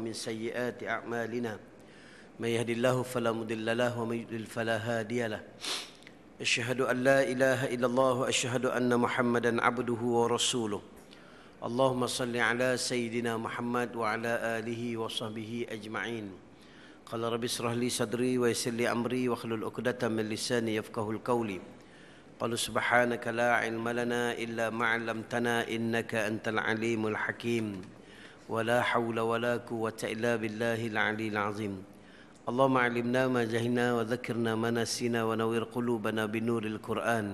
من سيئات أعمالنا من يهد الله فلا مضل له ومن يضلل فلا هادي له أشهد أن لا إله إلا الله وأشهد أن محمدا عبده ورسوله اللهم صل على سيدنا محمد وعلى آله وصحبه أجمعين قال رب اشرح لي صدري ويسر لي أمري واحلل عقدة من لساني يفقهوا القول قالوا سبحانك لا علم لنا إلا ما علمتنا إنك أنت العليم الحكيم ولا حول ولا قوة إلا بالله العلي العظيم اللهم علمنا ما جهلنا وذكرنا ما نسينا ونور قلوبنا بنور القرآن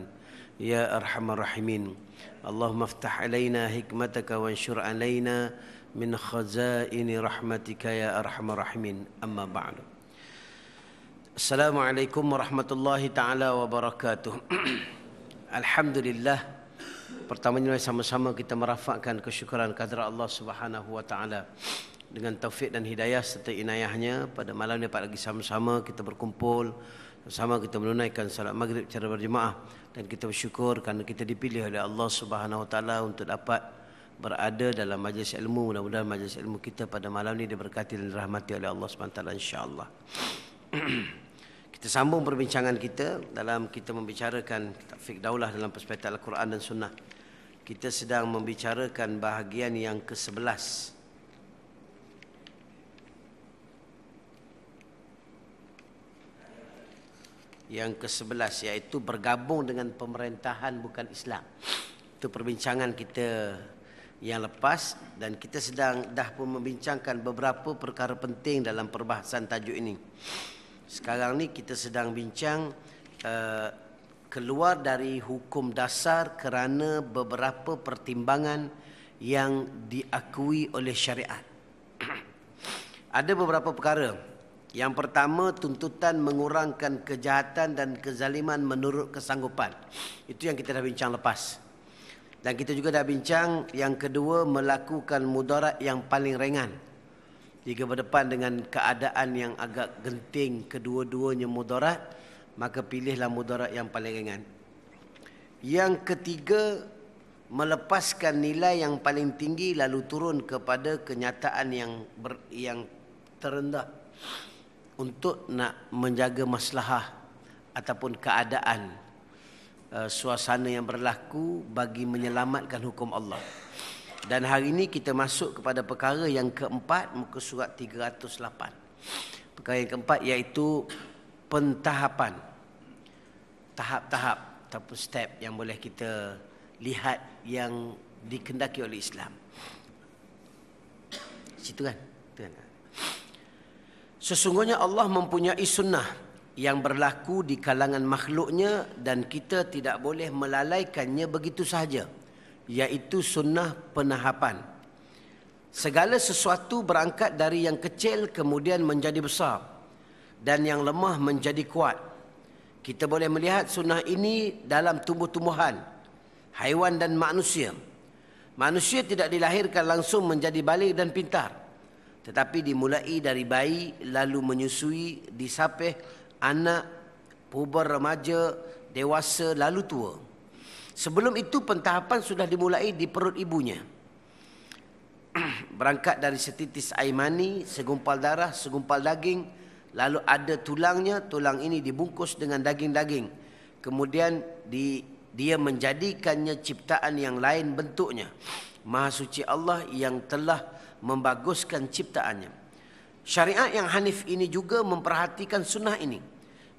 يا أرحم الراحمين اللهم افتح علينا حكمتك وانشر علينا من خزائن رحمتك يا أرحم الراحمين أما بعد السلام عليكم ورحمة الله تعالى وبركاته Alhamdulillah. Pertamanya sama-sama kita merafakkan kesyukuran kehadirat Allah Subhanahu wa taala dengan taufik dan hidayah serta inayahnya pada malam ini pagi sama-sama kita berkumpul bersama kita menunaikan salat maghrib secara berjemaah dan kita bersyukur kerana kita dipilih oleh Allah Subhanahu wa taala untuk dapat berada dalam majlis ilmu. Mudah-mudahan majlis ilmu kita pada malam ini diberkati dan dirahmati oleh Allah Subhanahu wa taala insya-Allah. Kita sambung perbincangan kita dalam kita membicarakan fiqh daulah dalam perspektif Al-Quran dan Sunnah. Kita sedang membicarakan bahagian yang ke-11. Yang ke-11 iaitu bergabung dengan pemerintahan bukan Islam. Itu perbincangan kita yang lepas dan kita dah pun membincangkan beberapa perkara penting dalam perbahasan tajuk ini. Sekarang ni kita sedang bincang keluar dari hukum dasar kerana beberapa pertimbangan yang diakui oleh syariat. Ada beberapa perkara. Yang pertama, tuntutan mengurangkan kejahatan dan kezaliman menurut kesanggupan. Itu yang kita dah bincang lepas. Dan kita juga dah bincang yang kedua, melakukan mudarat yang paling ringan. Jika berdepan dengan keadaan yang agak genting kedua-duanya mudarat, maka pilihlah mudarat yang paling ringan. Yang ketiga, melepaskan nilai yang paling tinggi lalu turun kepada kenyataan yang terendah untuk nak menjaga maslahah ataupun keadaan suasana yang berlaku bagi menyelamatkan hukum Allah. Dan hari ini kita masuk kepada perkara yang keempat, muka surat 308. Perkara yang keempat iaitu pentahapan. Tahap-tahap ataupun step yang boleh kita lihat yang dikendaki oleh Islam. Situ kan? Sesungguhnya Allah mempunyai sunnah yang berlaku di kalangan makhluknya dan kita tidak boleh melalaikannya begitu sahaja, iaitu sunnah penahapan. Segala sesuatu berangkat dari yang kecil kemudian menjadi besar dan yang lemah menjadi kuat. Kita boleh melihat sunnah ini dalam tumbuh-tumbuhan, haiwan dan manusia. Manusia tidak dilahirkan langsung menjadi baligh dan pintar, tetapi dimulai dari bayi, lalu menyusui, disapih, anak, puber, remaja, dewasa, lalu tua. Sebelum itu pentahapan sudah dimulai di perut ibunya. Berangkat dari setitis air mani, segumpal darah, segumpal daging, lalu ada tulangnya, tulang ini dibungkus dengan daging-daging. Kemudian dia menjadikannya ciptaan yang lain bentuknya. Maha suci Allah yang telah membaguskan ciptaannya. Syariat yang hanif ini juga memperhatikan sunnah ini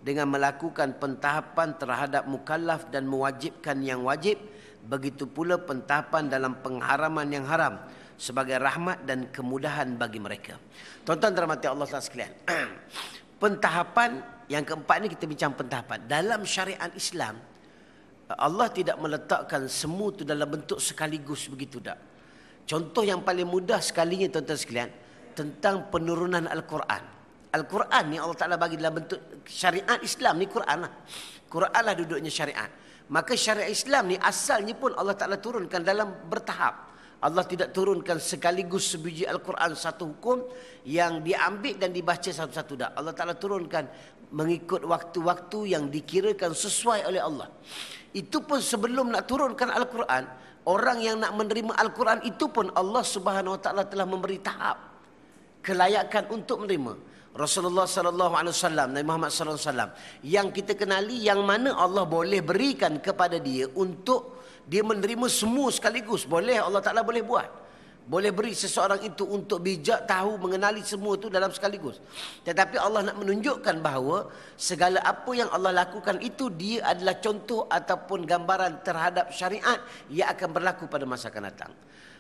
dengan melakukan pentahapan terhadap mukallaf dan mewajibkan yang wajib, begitu pula pentahapan dalam pengharaman yang haram sebagai rahmat dan kemudahan bagi mereka. Tuan-tuan dan rahmati Allah sekalian, pentahapan yang keempat ni kita bincang pentahapan. Dalam syariat Islam, Allah tidak meletakkan semua itu dalam bentuk sekaligus begitu tak. Contoh yang paling mudah sekalinya tuan-tuan sekalian, tentang penurunan Al-Quran. Al-Quran ni Allah Ta'ala bagi dalam bentuk syariat Islam ni Quran lah. Quran lah duduknya syariat. Maka syariat Islam ni asalnya pun Allah Ta'ala turunkan dalam bertahap. Allah tidak turunkan sekaligus sebiji Al-Quran satu hukum yang diambil dan dibaca satu-satu dah. Allah Ta'ala turunkan mengikut waktu-waktu yang dikirakan sesuai oleh Allah. Itu pun sebelum nak turunkan Al-Quran, orang yang nak menerima Al-Quran itu pun Allah Subhanahu Wa Ta'ala telah memberi tahap. kelayakan untuk menerima. Rasulullah sallallahu alaihi wasallam, Nabi Muhammad sallallahu alaihi wasallam yang kita kenali, yang mana Allah boleh berikan kepada dia untuk dia menerima semua sekaligus. Boleh, Allah Taala boleh buat. Boleh beri seseorang itu untuk bijak, tahu, mengenali semua itu dalam sekaligus. Tetapi Allah nak menunjukkan bahawa segala apa yang Allah lakukan itu dia adalah contoh ataupun gambaran terhadap syariat yang akan berlaku pada masa akan datang.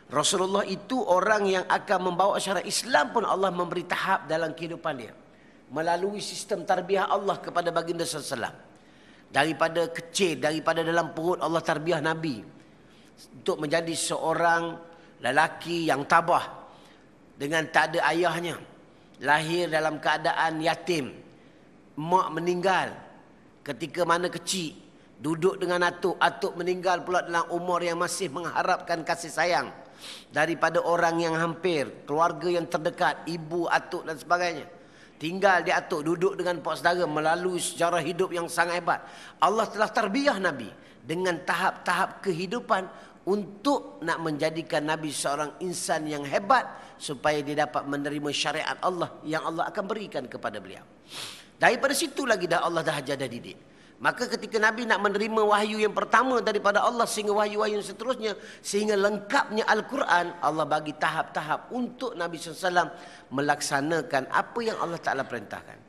Rasulullah itu orang yang akan membawa syariat Islam pun Allah memberi tahap dalam kehidupan dia. Melalui sistem tarbiyah Allah kepada baginda sallallahu alaihi wasallam. Daripada kecil, daripada dalam perut Allah tarbiyah Nabi. Untuk menjadi seorang lelaki yang tabah. Dengan tak ada ayahnya. Lahir dalam keadaan yatim. Mak meninggal. Ketika mana kecil. Duduk dengan atuk. Atuk meninggal pula dalam umur yang masih mengharapkan kasih sayang. Daripada orang yang hampir, keluarga yang terdekat, ibu, atuk dan sebagainya. Tinggal di atuk, duduk dengan pak saudara melalui sejarah hidup yang sangat hebat. Allah telah tarbiyah Nabi dengan tahap-tahap kehidupan untuk nak menjadikan Nabi seorang insan yang hebat supaya dia dapat menerima syariat Allah yang Allah akan berikan kepada beliau. Daripada situ lagi dah Allah dah ajar, dah didik. Maka ketika Nabi nak menerima wahyu yang pertama daripada Allah sehingga wahyu-wahyu yang seterusnya, sehingga lengkapnya Al-Quran, Allah bagi tahap-tahap untuk Nabi SAW melaksanakan apa yang Allah Ta'ala perintahkan.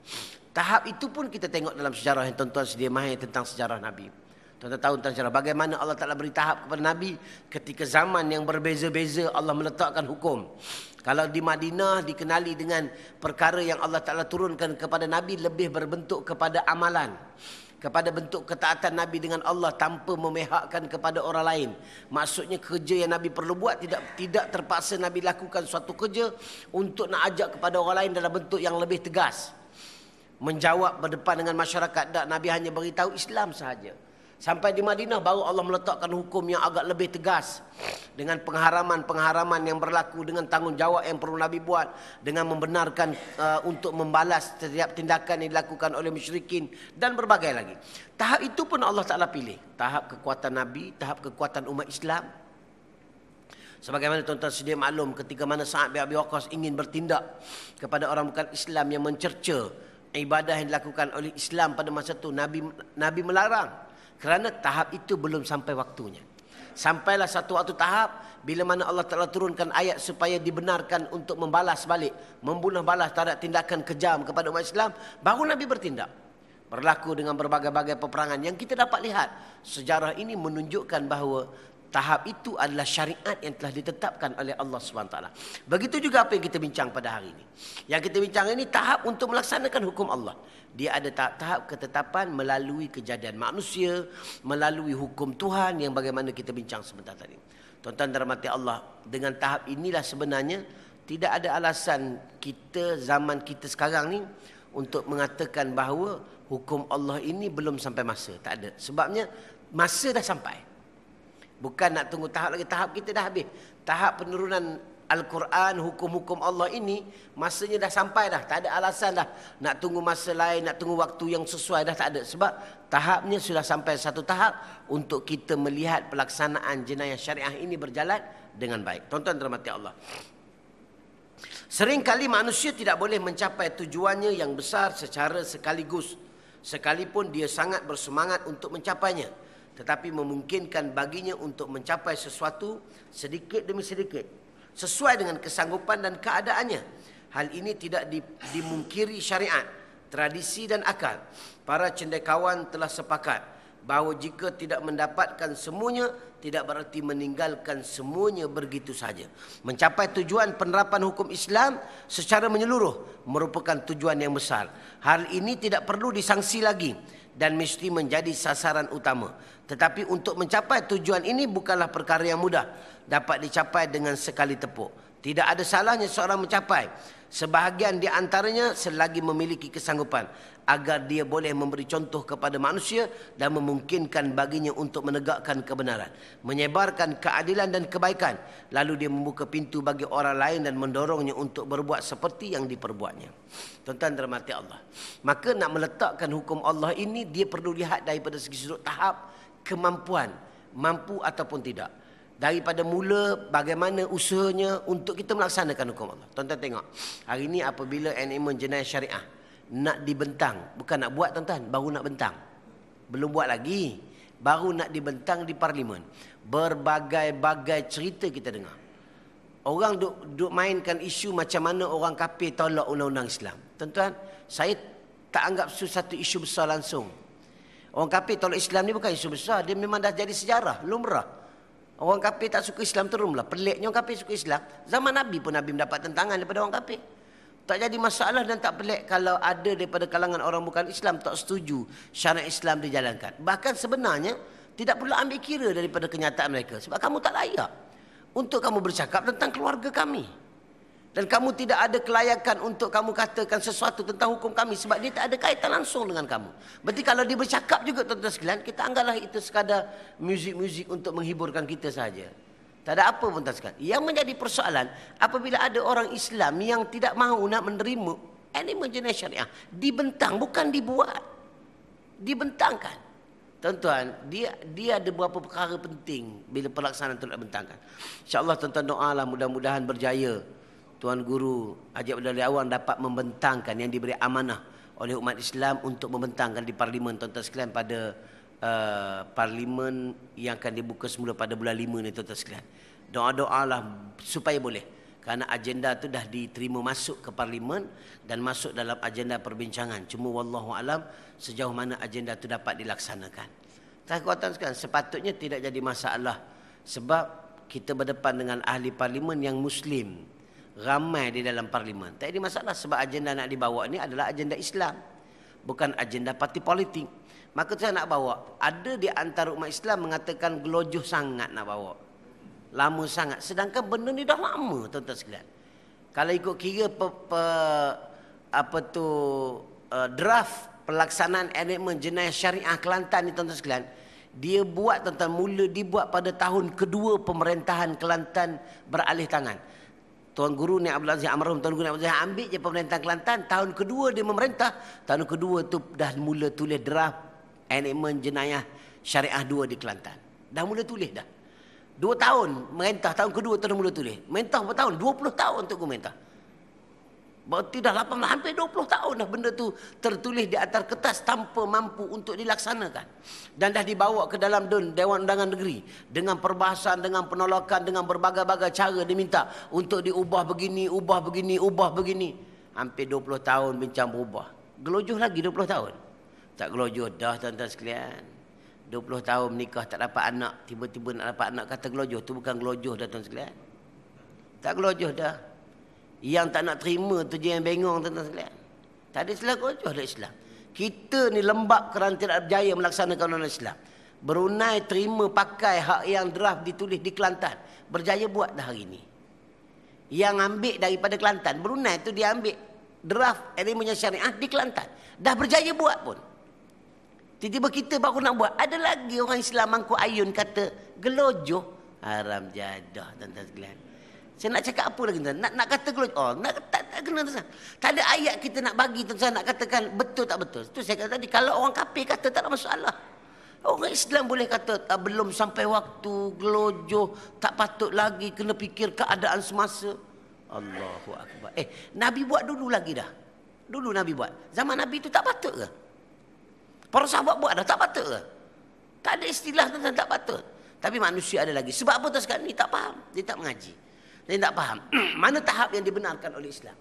Tahap itu pun kita tengok dalam sejarah yang tuan-tuan sedia mahir tentang sejarah Nabi. Tuan-tuan tahu tentang sejarah bagaimana Allah Ta'ala beri tahap kepada Nabi ketika zaman yang berbeza-beza Allah meletakkan hukum. Kalau di Madinah dikenali dengan perkara yang Allah Ta'ala turunkan kepada Nabi lebih berbentuk kepada amalan. Kepada bentuk ketaatan Nabi dengan Allah tanpa memihakkan kepada orang lain. Maksudnya kerja yang Nabi perlu buat tidak terpaksa Nabi lakukan suatu kerja untuk nak ajak kepada orang lain dalam bentuk yang lebih tegas. Menjawab berdepan dengan masyarakat. Tak, Nabi hanya beritahu Islam sahaja. Sampai di Madinah baru Allah meletakkan hukum yang agak lebih tegas. Dengan pengharaman-pengharaman yang berlaku, dengan tanggungjawab yang perlu Nabi buat. Dengan membenarkan untuk membalas setiap tindakan yang dilakukan oleh musyrikin. Dan berbagai lagi. Tahap itu pun Allah Ta'ala pilih. Tahap kekuatan Nabi, tahap kekuatan umat Islam. Sebagaimana tuan-tuan sedia maklum ketika mana Sa'ad bin Abi Waqqas ingin bertindak kepada orang bukan Islam yang mencerca ibadah yang dilakukan oleh Islam pada masa itu. Nabi melarang. Kerana tahap itu belum sampai waktunya. Sampailah satu waktu tahap bila mana Allah Ta'ala turunkan ayat supaya dibenarkan untuk membalas balik, membunuh balas terhadap tindakan kejam kepada umat Islam, baru Nabi bertindak. Berlaku dengan berbagai-bagai peperangan yang kita dapat lihat. Sejarah ini menunjukkan bahawa tahap itu adalah syariat yang telah ditetapkan oleh Allah SWT. Begitu juga apa yang kita bincang pada hari ini. Yang kita bincang ini tahap untuk melaksanakan hukum Allah. Dia ada tahap-tahap ketetapan melalui kejadian manusia, melalui hukum Tuhan yang bagaimana kita bincang sebentar tadi. Tuan-tuan dan rahmati Allah, dengan tahap inilah sebenarnya tidak ada alasan kita zaman kita sekarang ni untuk mengatakan bahawa hukum Allah ini belum sampai masa. Tak ada. Sebabnya masa dah sampai. Bukan nak tunggu tahap lagi. Tahap kita dah habis. Tahap penurunan Al-Quran, hukum-hukum Allah ini, masanya dah sampai dah. Tak ada alasan dah. Nak tunggu masa lain, nak tunggu waktu yang sesuai dah tak ada. Sebab tahapnya sudah sampai satu tahap untuk kita melihat pelaksanaan jenayah syariah ini berjalan dengan baik. Tuan-tuan dirahmati Allah. Seringkali manusia tidak boleh mencapai tujuannya yang besar secara sekaligus. Sekalipun dia sangat bersemangat untuk mencapainya. Tetapi memungkinkan baginya untuk mencapai sesuatu sedikit demi sedikit. Sesuai dengan kesanggupan dan keadaannya. Hal ini tidak dimungkiri syariat, tradisi dan akal. Para cendekiawan telah sepakat bahawa jika tidak mendapatkan semuanya, tidak berarti meninggalkan semuanya begitu saja. Mencapai tujuan penerapan hukum Islam secara menyeluruh merupakan tujuan yang besar. Hal ini tidak perlu disangsi lagi dan mesti menjadi sasaran utama. Tetapi untuk mencapai tujuan ini bukanlah perkara yang mudah. Dapat dicapai dengan sekali tepuk. Tidak ada salahnya seorang mencapai sebahagian di antaranya selagi memiliki kesanggupan. Agar dia boleh memberi contoh kepada manusia dan memungkinkan baginya untuk menegakkan kebenaran. Menyebarkan keadilan dan kebaikan. Lalu dia membuka pintu bagi orang lain dan mendorongnya untuk berbuat seperti yang diperbuatnya. Tuan-tuan dirahmati Allah. Maka nak meletakkan hukum Allah ini, dia perlu lihat daripada segi sudut tahap kemampuan. Mampu ataupun tidak. Daripada mula bagaimana usahanya untuk kita melaksanakan hukum Allah. Tuan-tuan tengok. Hari ini apabila enakmen jenayah syariah nak dibentang. Bukan nak buat tuan-tuan. Baru nak bentang. Belum buat lagi. Baru nak dibentang di parlimen. Berbagai-bagai cerita kita dengar. Orang duk mainkan isu macam mana orang kafir tolak undang-undang Islam. Tuan-tuan, saya tak anggap satu isu besar langsung. Orang kafir tolak Islam ni bukan isu besar. Dia memang dah jadi sejarah. Lumrah. Orang kafir tak suka Islam terumlah. Peliknya orang kafir suka Islam. Zaman Nabi pun Nabi mendapat tentangan daripada orang kafir. Tak jadi masalah dan tak pelik kalau ada daripada kalangan orang bukan Islam tak setuju syariat Islam dijalankan. Bahkan sebenarnya tidak perlu ambil kira daripada kenyataan mereka. Sebab kamu tak layak untuk kamu bercakap tentang keluarga kami. Dan kamu tidak ada kelayakan untuk kamu katakan sesuatu tentang hukum kami. Sebab dia tak ada kaitan langsung dengan kamu. Berarti kalau dia bercakap juga tuan-tuan sekalian, kita anggaplah itu sekadar muzik-muzik untuk menghiburkan kita saja. Tak ada apa pun tuan sekalian. Yang menjadi persoalan, apabila ada orang Islam yang tidak mahu nak menerima enakmen jenayah syariah, dibentang, bukan dibuat. Dibentangkan. Tuan-tuan, dia ada beberapa perkara penting bila pelaksanaan itu nak bentangkan. InsyaAllah tuan-tuan doalah mudah-mudahan berjaya. Tuan Guru Haji Abdul Awan dapat membentangkan yang diberi amanah oleh umat Islam untuk membentangkan di parlimen tuan-tuan sekalian pada parlimen yang akan dibuka semula pada bulan 5 ni tuan-tuan sekalian. Doa-doalah supaya boleh. Kerana agenda tu dah diterima masuk ke parlimen dan masuk dalam agenda perbincangan. Cuma wallahu alam sejauh mana agenda tu dapat dilaksanakan. Tuan-tuan sekalian, sepatutnya tidak jadi masalah sebab kita berdepan dengan ahli parlimen yang Muslim. Ramai di dalam parlimen. Tak ada masalah sebab agenda nak dibawa ni adalah agenda Islam. Bukan agenda parti politik. Maka saya nak bawa. Ada di antara umat Islam mengatakan gelojoh sangat nak bawa. Lama sangat. Sedangkan benda ni dah lama tuan-tuan sekalian. Kalau ikut kira draft pelaksanaan enakmen jenayah syariah Kelantan ni tuan-tuan sekalian. Dia buat tuan-tuan mula dibuat pada tahun kedua pemerintahan Kelantan beralih tangan. Tuan Guru Ni Abdul Aziz Almarhum Tuan Guru Ni Abdul Aziz ambil je pemerintahan Kelantan. Tahun kedua dia memerintah. Tahun kedua tu dah mula tulis draft enakmen jenayah syariah 2 di Kelantan. Dah mula tulis dah. 2 tahun merintah. Tahun kedua tu dah mula tulis. Merintah berapa tahun? 20 tahun untuk merintah. Berarti dah 18, hampir 20 tahun dah benda tu tertulis di atas kertas tanpa mampu untuk dilaksanakan. Dan dah dibawa ke dalam Dewan Undangan Negeri. Dengan perbahasan, dengan penolakan, dengan berbagai-bagai cara diminta untuk diubah begini, ubah begini, ubah begini. Hampir 20 tahun bincang berubah. Gelojoh lagi 20 tahun. Tak gelojoh dah tuan-tuan sekalian. 20 tahun menikah tak dapat anak. Tiba-tiba nak dapat anak kata gelojoh. Tu bukan gelojoh dah tuan sekalian. Tak gelojoh dah. Yang tak nak terima tu je yang bengong tuan-tuan sekalian. Tak ada istilah gelojoh dalam Islam. Kita ni lembab kerana tidak berjaya melaksanakan undang-undang Islam. Brunei terima pakai hak yang draft ditulis di Kelantan. Berjaya buat dah hari ni. Yang ambil daripada Kelantan. Brunei tu dia ambil draft enakmen syariah di Kelantan. Dah berjaya buat pun. Tiba-tiba kita baru nak buat. Ada lagi orang Islam Mangku Ayun kata gelojoh. Haram jadah tuan-tuan sekalian. Saya nak cakap apa lagi tuan? Nak kata gelojoh. Oh, tak kena tuan. Tak ada ayat kita nak bagi tuan, nak katakan betul tak betul. Itu saya kata tadi, kalau orang kafir kata tak ada masalah. Orang Islam boleh kata belum sampai waktu gelojoh, tak patut lagi, kena fikir keadaan semasa. Allahu Akbar. Nabi buat dulu lagi dah. Dulu Nabi buat. Zaman Nabi itu tak patut ke? Para sahabat buat dah, tak patut ke? Tak ada istilah tuan, tak patut. Tapi manusia ada lagi. Sebab apa tuan sekarang ni tak faham. Dia tak mengaji. Dia tak faham. Mana tahap yang dibenarkan oleh Islam.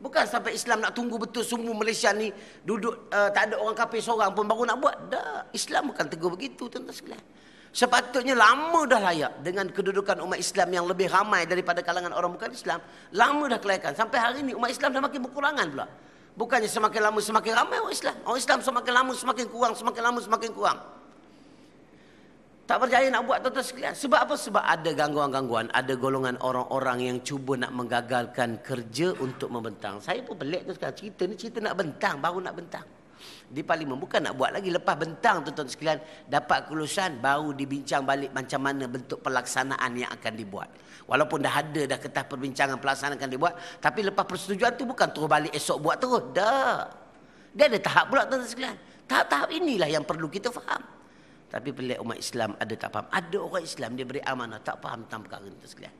Bukan sampai Islam nak tunggu betul semua Malaysia ni duduk tak ada orang kafir seorang pun baru nak buat. Dah. Islam bukan tegur begitu tuan-tuan sekalian. Sepatutnya lama dah layak dengan kedudukan umat Islam yang lebih ramai daripada kalangan orang bukan Islam. Lama dah kelayakan. Sampai hari ini umat Islam dah makin berkurangan pula. Bukannya semakin lama semakin ramai orang Islam. Orang Islam semakin lama semakin kurang, semakin lama semakin kurang. Tak berjaya nak buat tuan-tuan sekalian. Sebab apa? Sebab ada gangguan-gangguan. Ada golongan orang-orang yang cuba nak menggagalkan kerja untuk membentang. Saya pun pelik tu sekarang. Cerita nak bentang. Baru nak bentang. Di parlimen. Bukan nak buat lagi. Lepas bentang tuan-tuan sekalian. Dapat kelulusan. Baru dibincang balik macam mana bentuk pelaksanaan yang akan dibuat. Walaupun dah ada dah kertas perbincangan pelaksanaan akan dibuat. Tapi lepas persetujuan tu bukan terus balik esok buat terus. Dah. Dia ada tahap pula tuan-tuan sekalian. Tahap-tahap inilah yang perlu kita faham. Tapi pelik umat Islam ada tak faham. Ada orang Islam dia beri amanah tak faham tentang perkara itu sekalian.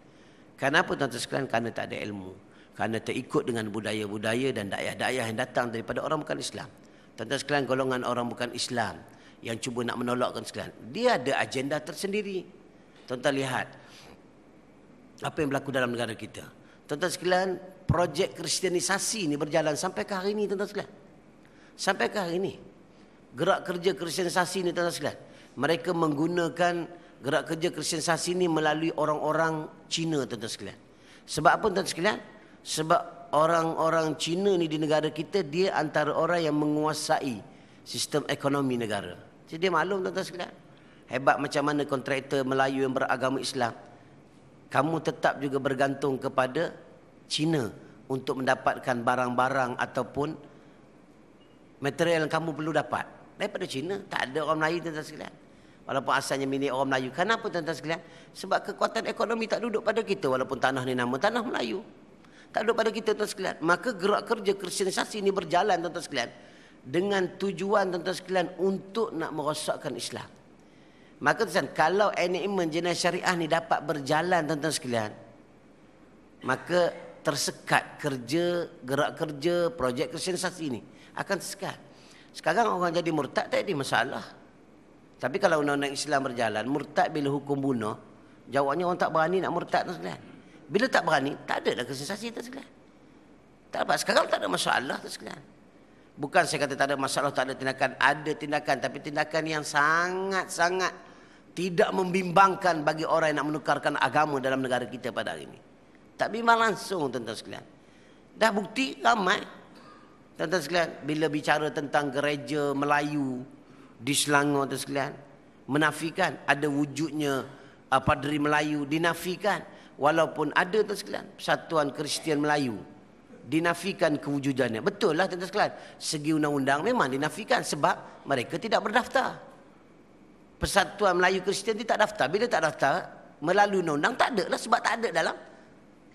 Kenapa tuan-tuan sekalian? Kerana tak ada ilmu. Kerana terikut dengan budaya-budaya dan dakwah-dakwah yang datang daripada orang bukan Islam. Tuan-tuan sekalian, golongan orang bukan Islam yang cuba nak menolakkan sekalian, dia ada agenda tersendiri. Tuan-tuan lihat apa yang berlaku dalam negara kita. Tuan-tuan sekalian, projek kristianisasi ini berjalan sampai ke hari ini, tuan-tuan sekalian. Sampai ke hari ini. Gerak kerja kristianisasi ini, tuan-tuan sekalian, mereka menggunakan gerak kerja kristianisasi ini melalui orang-orang Cina, tuan-tuan sekalian. Sebab apa, tuan-tuan sekalian? Sebab orang-orang Cina ni di negara kita, dia antara orang yang menguasai sistem ekonomi negara. Jadi dia maklum, tuan-tuan sekalian. Hebat macam mana kontraktor Melayu yang beragama Islam, kamu tetap juga bergantung kepada Cina untuk mendapatkan barang-barang ataupun material yang kamu perlu dapat daripada Cina. Tak ada orang Melayu, tuan-tuan sekalian. Walaupun asalnya milik orang Melayu. Kenapa, tuan-tuan sekalian? Sebab kekuatan ekonomi tak duduk pada kita. Walaupun tanah ni nama tanah Melayu, tak duduk pada kita, tuan-tuan sekalian. Maka gerak kerja kristianisasi ini berjalan, tuan-tuan sekalian, dengan tujuan, tuan-tuan sekalian, untuk nak merosakkan Islam. Maka tuan, kalau enakmen jenayah syariah ni dapat berjalan, tuan-tuan sekalian, maka tersekat kerja, gerak kerja, projek kristianisasi ini akan tersekat. Sekarang orang jadi murtad tak ada masalah. Tapi kalau undang-undang Islam berjalan, murtad bila hukum bunuh, jawabnya orang tak berani nak murtad, tuan sekalian. Bila tak berani, tak ada dah kristianisasi, tuan sekalian. Tak apa, sekarang tak ada masalah, tuan sekalian. Bukan saya kata tak ada masalah, tak ada tindakan. Ada tindakan, tapi tindakan yang sangat-sangat tidak membimbangkan bagi orang yang nak menukarkan agama dalam negara kita pada hari ini. Tak bimbang langsung, tuan-tuan sekalian. Dah bukti ramai. Tuan-tuan sekalian, bila bicara tentang gereja Melayu di Selangor, tuan sekalian, menafikan ada wujudnya padri Melayu, dinafikan. Walaupun ada, tuan sekalian, Persatuan Kristian Melayu, dinafikan kewujudannya. Betul lah, tuan sekalian. Segi undang-undang memang dinafikan sebab mereka tidak berdaftar. Persatuan Melayu Kristian dia tak daftar. Bila tak daftar, melalui undang-undang tak ada lah, sebab tak ada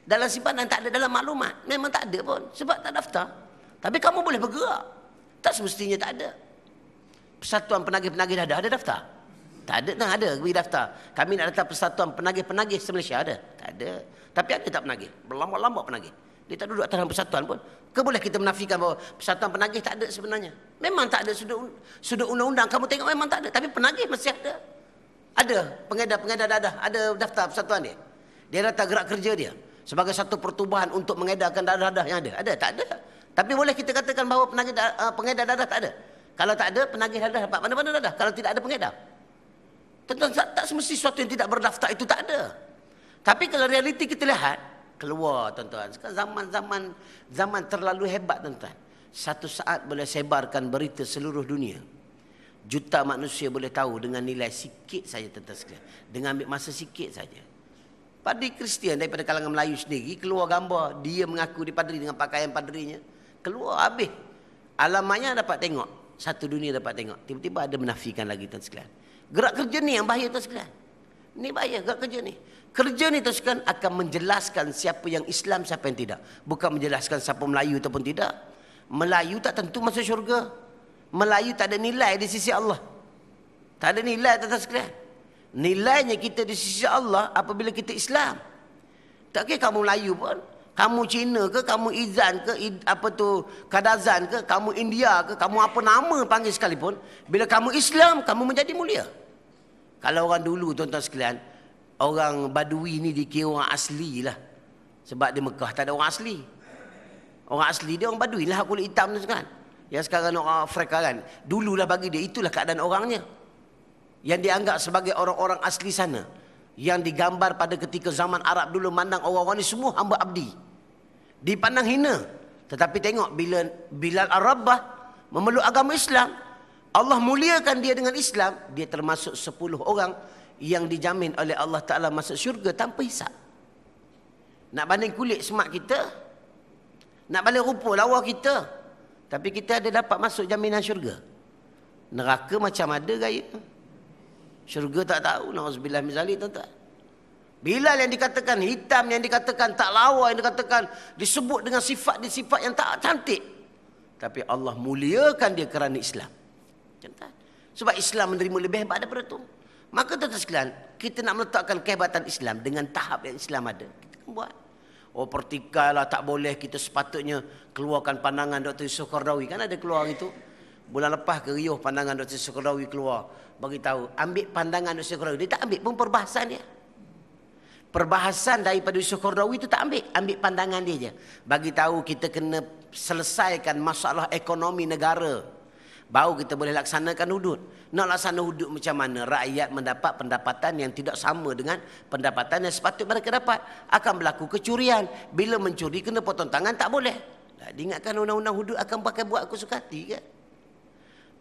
dalam simpanan, tak ada dalam maklumat. Memang tak ada pun sebab tak daftar. Tapi kamu boleh bergerak. Tak semestinya tak ada. Persatuan Penagih-Penagih dah ada daftar? Tak ada, tak ada bagi daftar. Kami nak daftar Persatuan Penagih-Penagih se-Malaysia ada? Tak ada. Tapi ada tak penagih? Berlambak-lambak penagih. Dia tak duduk atas dalam persatuan pun. Ke boleh kita menafikan bahawa Persatuan Penagih tak ada sebenarnya? Memang tak ada sudut undang-undang. Kamu tengok memang tak ada. Tapi penagih masih ada. Ada pengedar dadah. Ada daftar persatuan dia. Dia daftar gerak kerja dia sebagai satu pertubuhan untuk mengedarkan dadah-dadah yang ada. Ada? Tak ada. Tapi boleh kita katakan bahawa pengedar dadah tak ada? Kalau tak ada, penagih dadah dapat mana-mana dadah. Kalau tidak ada pengedar. Tentu tak semesti sesuatu yang tidak berdaftar itu tak ada. Tapi kalau realiti kita lihat, keluar, tuan-tuan. Sekarang zaman terlalu hebat, tuan-tuan. Satu saat boleh sebarkan berita seluruh dunia. Juta manusia boleh tahu dengan nilai sikit saja, tuan-tuan sekalian. Dengan ambil masa sikit saja. Padri Kristian daripada kalangan Melayu sendiri keluar gambar dia mengaku dipadri dengan pakaian padrinya. Keluar habis. Alamatnya dapat tengok. Satu dunia dapat tengok. Tiba-tiba ada menafikan lagi, tuan sekalian. Gerak kerja ni yang bahaya, tuan sekalian. Ini bahaya gerak kerja ni. Kerja ni, tuan sekalian, akan menjelaskan siapa yang Islam, siapa yang tidak. Bukan menjelaskan siapa Melayu ataupun tidak. Melayu tak tentu masuk syurga. Melayu tak ada nilai di sisi Allah. Tak ada nilai, tuan sekalian. Nilainya kita di sisi Allah apabila kita Islam. Tak kira kamu Melayu pun. Kamu Cina ke, kamu Izan ke, Kadazan ke, kamu India ke, kamu apa nama panggil sekalipun, bila kamu Islam, kamu menjadi mulia. Kalau orang dulu, tuan-tuan sekalian, orang Badui ni dikira orang asli lah. Sebab di Mekah tak ada orang asli. Orang asli dia orang Badui lah, kulit hitam tu kan. Yang sekarang orang Afrika kan. Dululah bagi dia, itulah keadaan orangnya. Yang dianggap sebagai orang-orang asli sana. Yang digambar pada ketika zaman Arab dulu, mandang orang-orang ni semua hamba abdi. Dipandang hina. Tetapi tengok bila Bilal Ar-Rabah memeluk agama Islam, Allah muliakan dia dengan Islam, dia termasuk 10 orang yang dijamin oleh Allah Ta'ala masuk syurga tanpa hisap. Nak banding kulit semak kita, nak banding rupa lawa kita, tapi kita ada dapat masuk jaminan syurga. Neraka macam ada gaya, syurga tak tahu. Na'udzubillah min zalik, tuan-tuan. Bilal yang dikatakan hitam, yang dikatakan tak lawa, yang dikatakan disebut dengan sifat yang tak cantik, tapi Allah muliakan dia kerana Islam. Sebab Islam menerima lebih hebat daripada tu. Maka tuan-tuan sekalian, kita nak meletakkan kehebatan Islam dengan tahap yang Islam ada. Kita kan buat. Oh, pertikailah tak boleh, kita sepatutnya keluarkan pandangan Dr. Yusof Qaradawi. Kan ada keluar itu. Bulan lepas ke riuh pandangan Dr. Yusof Qaradawi keluar. Bagi tahu, ambil pandangan Dr. Yusof Qaradawi. Dia tak ambil pun perbahasan dia. Perbahasan daripada Yusof Qaradawi itu tak ambil. Ambil pandangan dia je. Bagi tahu kita kena selesaikan masalah ekonomi negara. Baru kita boleh laksanakan hudud. Nak laksana hudud macam mana? Rakyat mendapat pendapatan yang tidak sama dengan pendapatan yang sepatutnya mereka dapat. Akan berlaku kecurian. Bila mencuri kena potong tangan, tak boleh. Diingatkan undang-undang hudud akan pakai buat aku suka hati ke?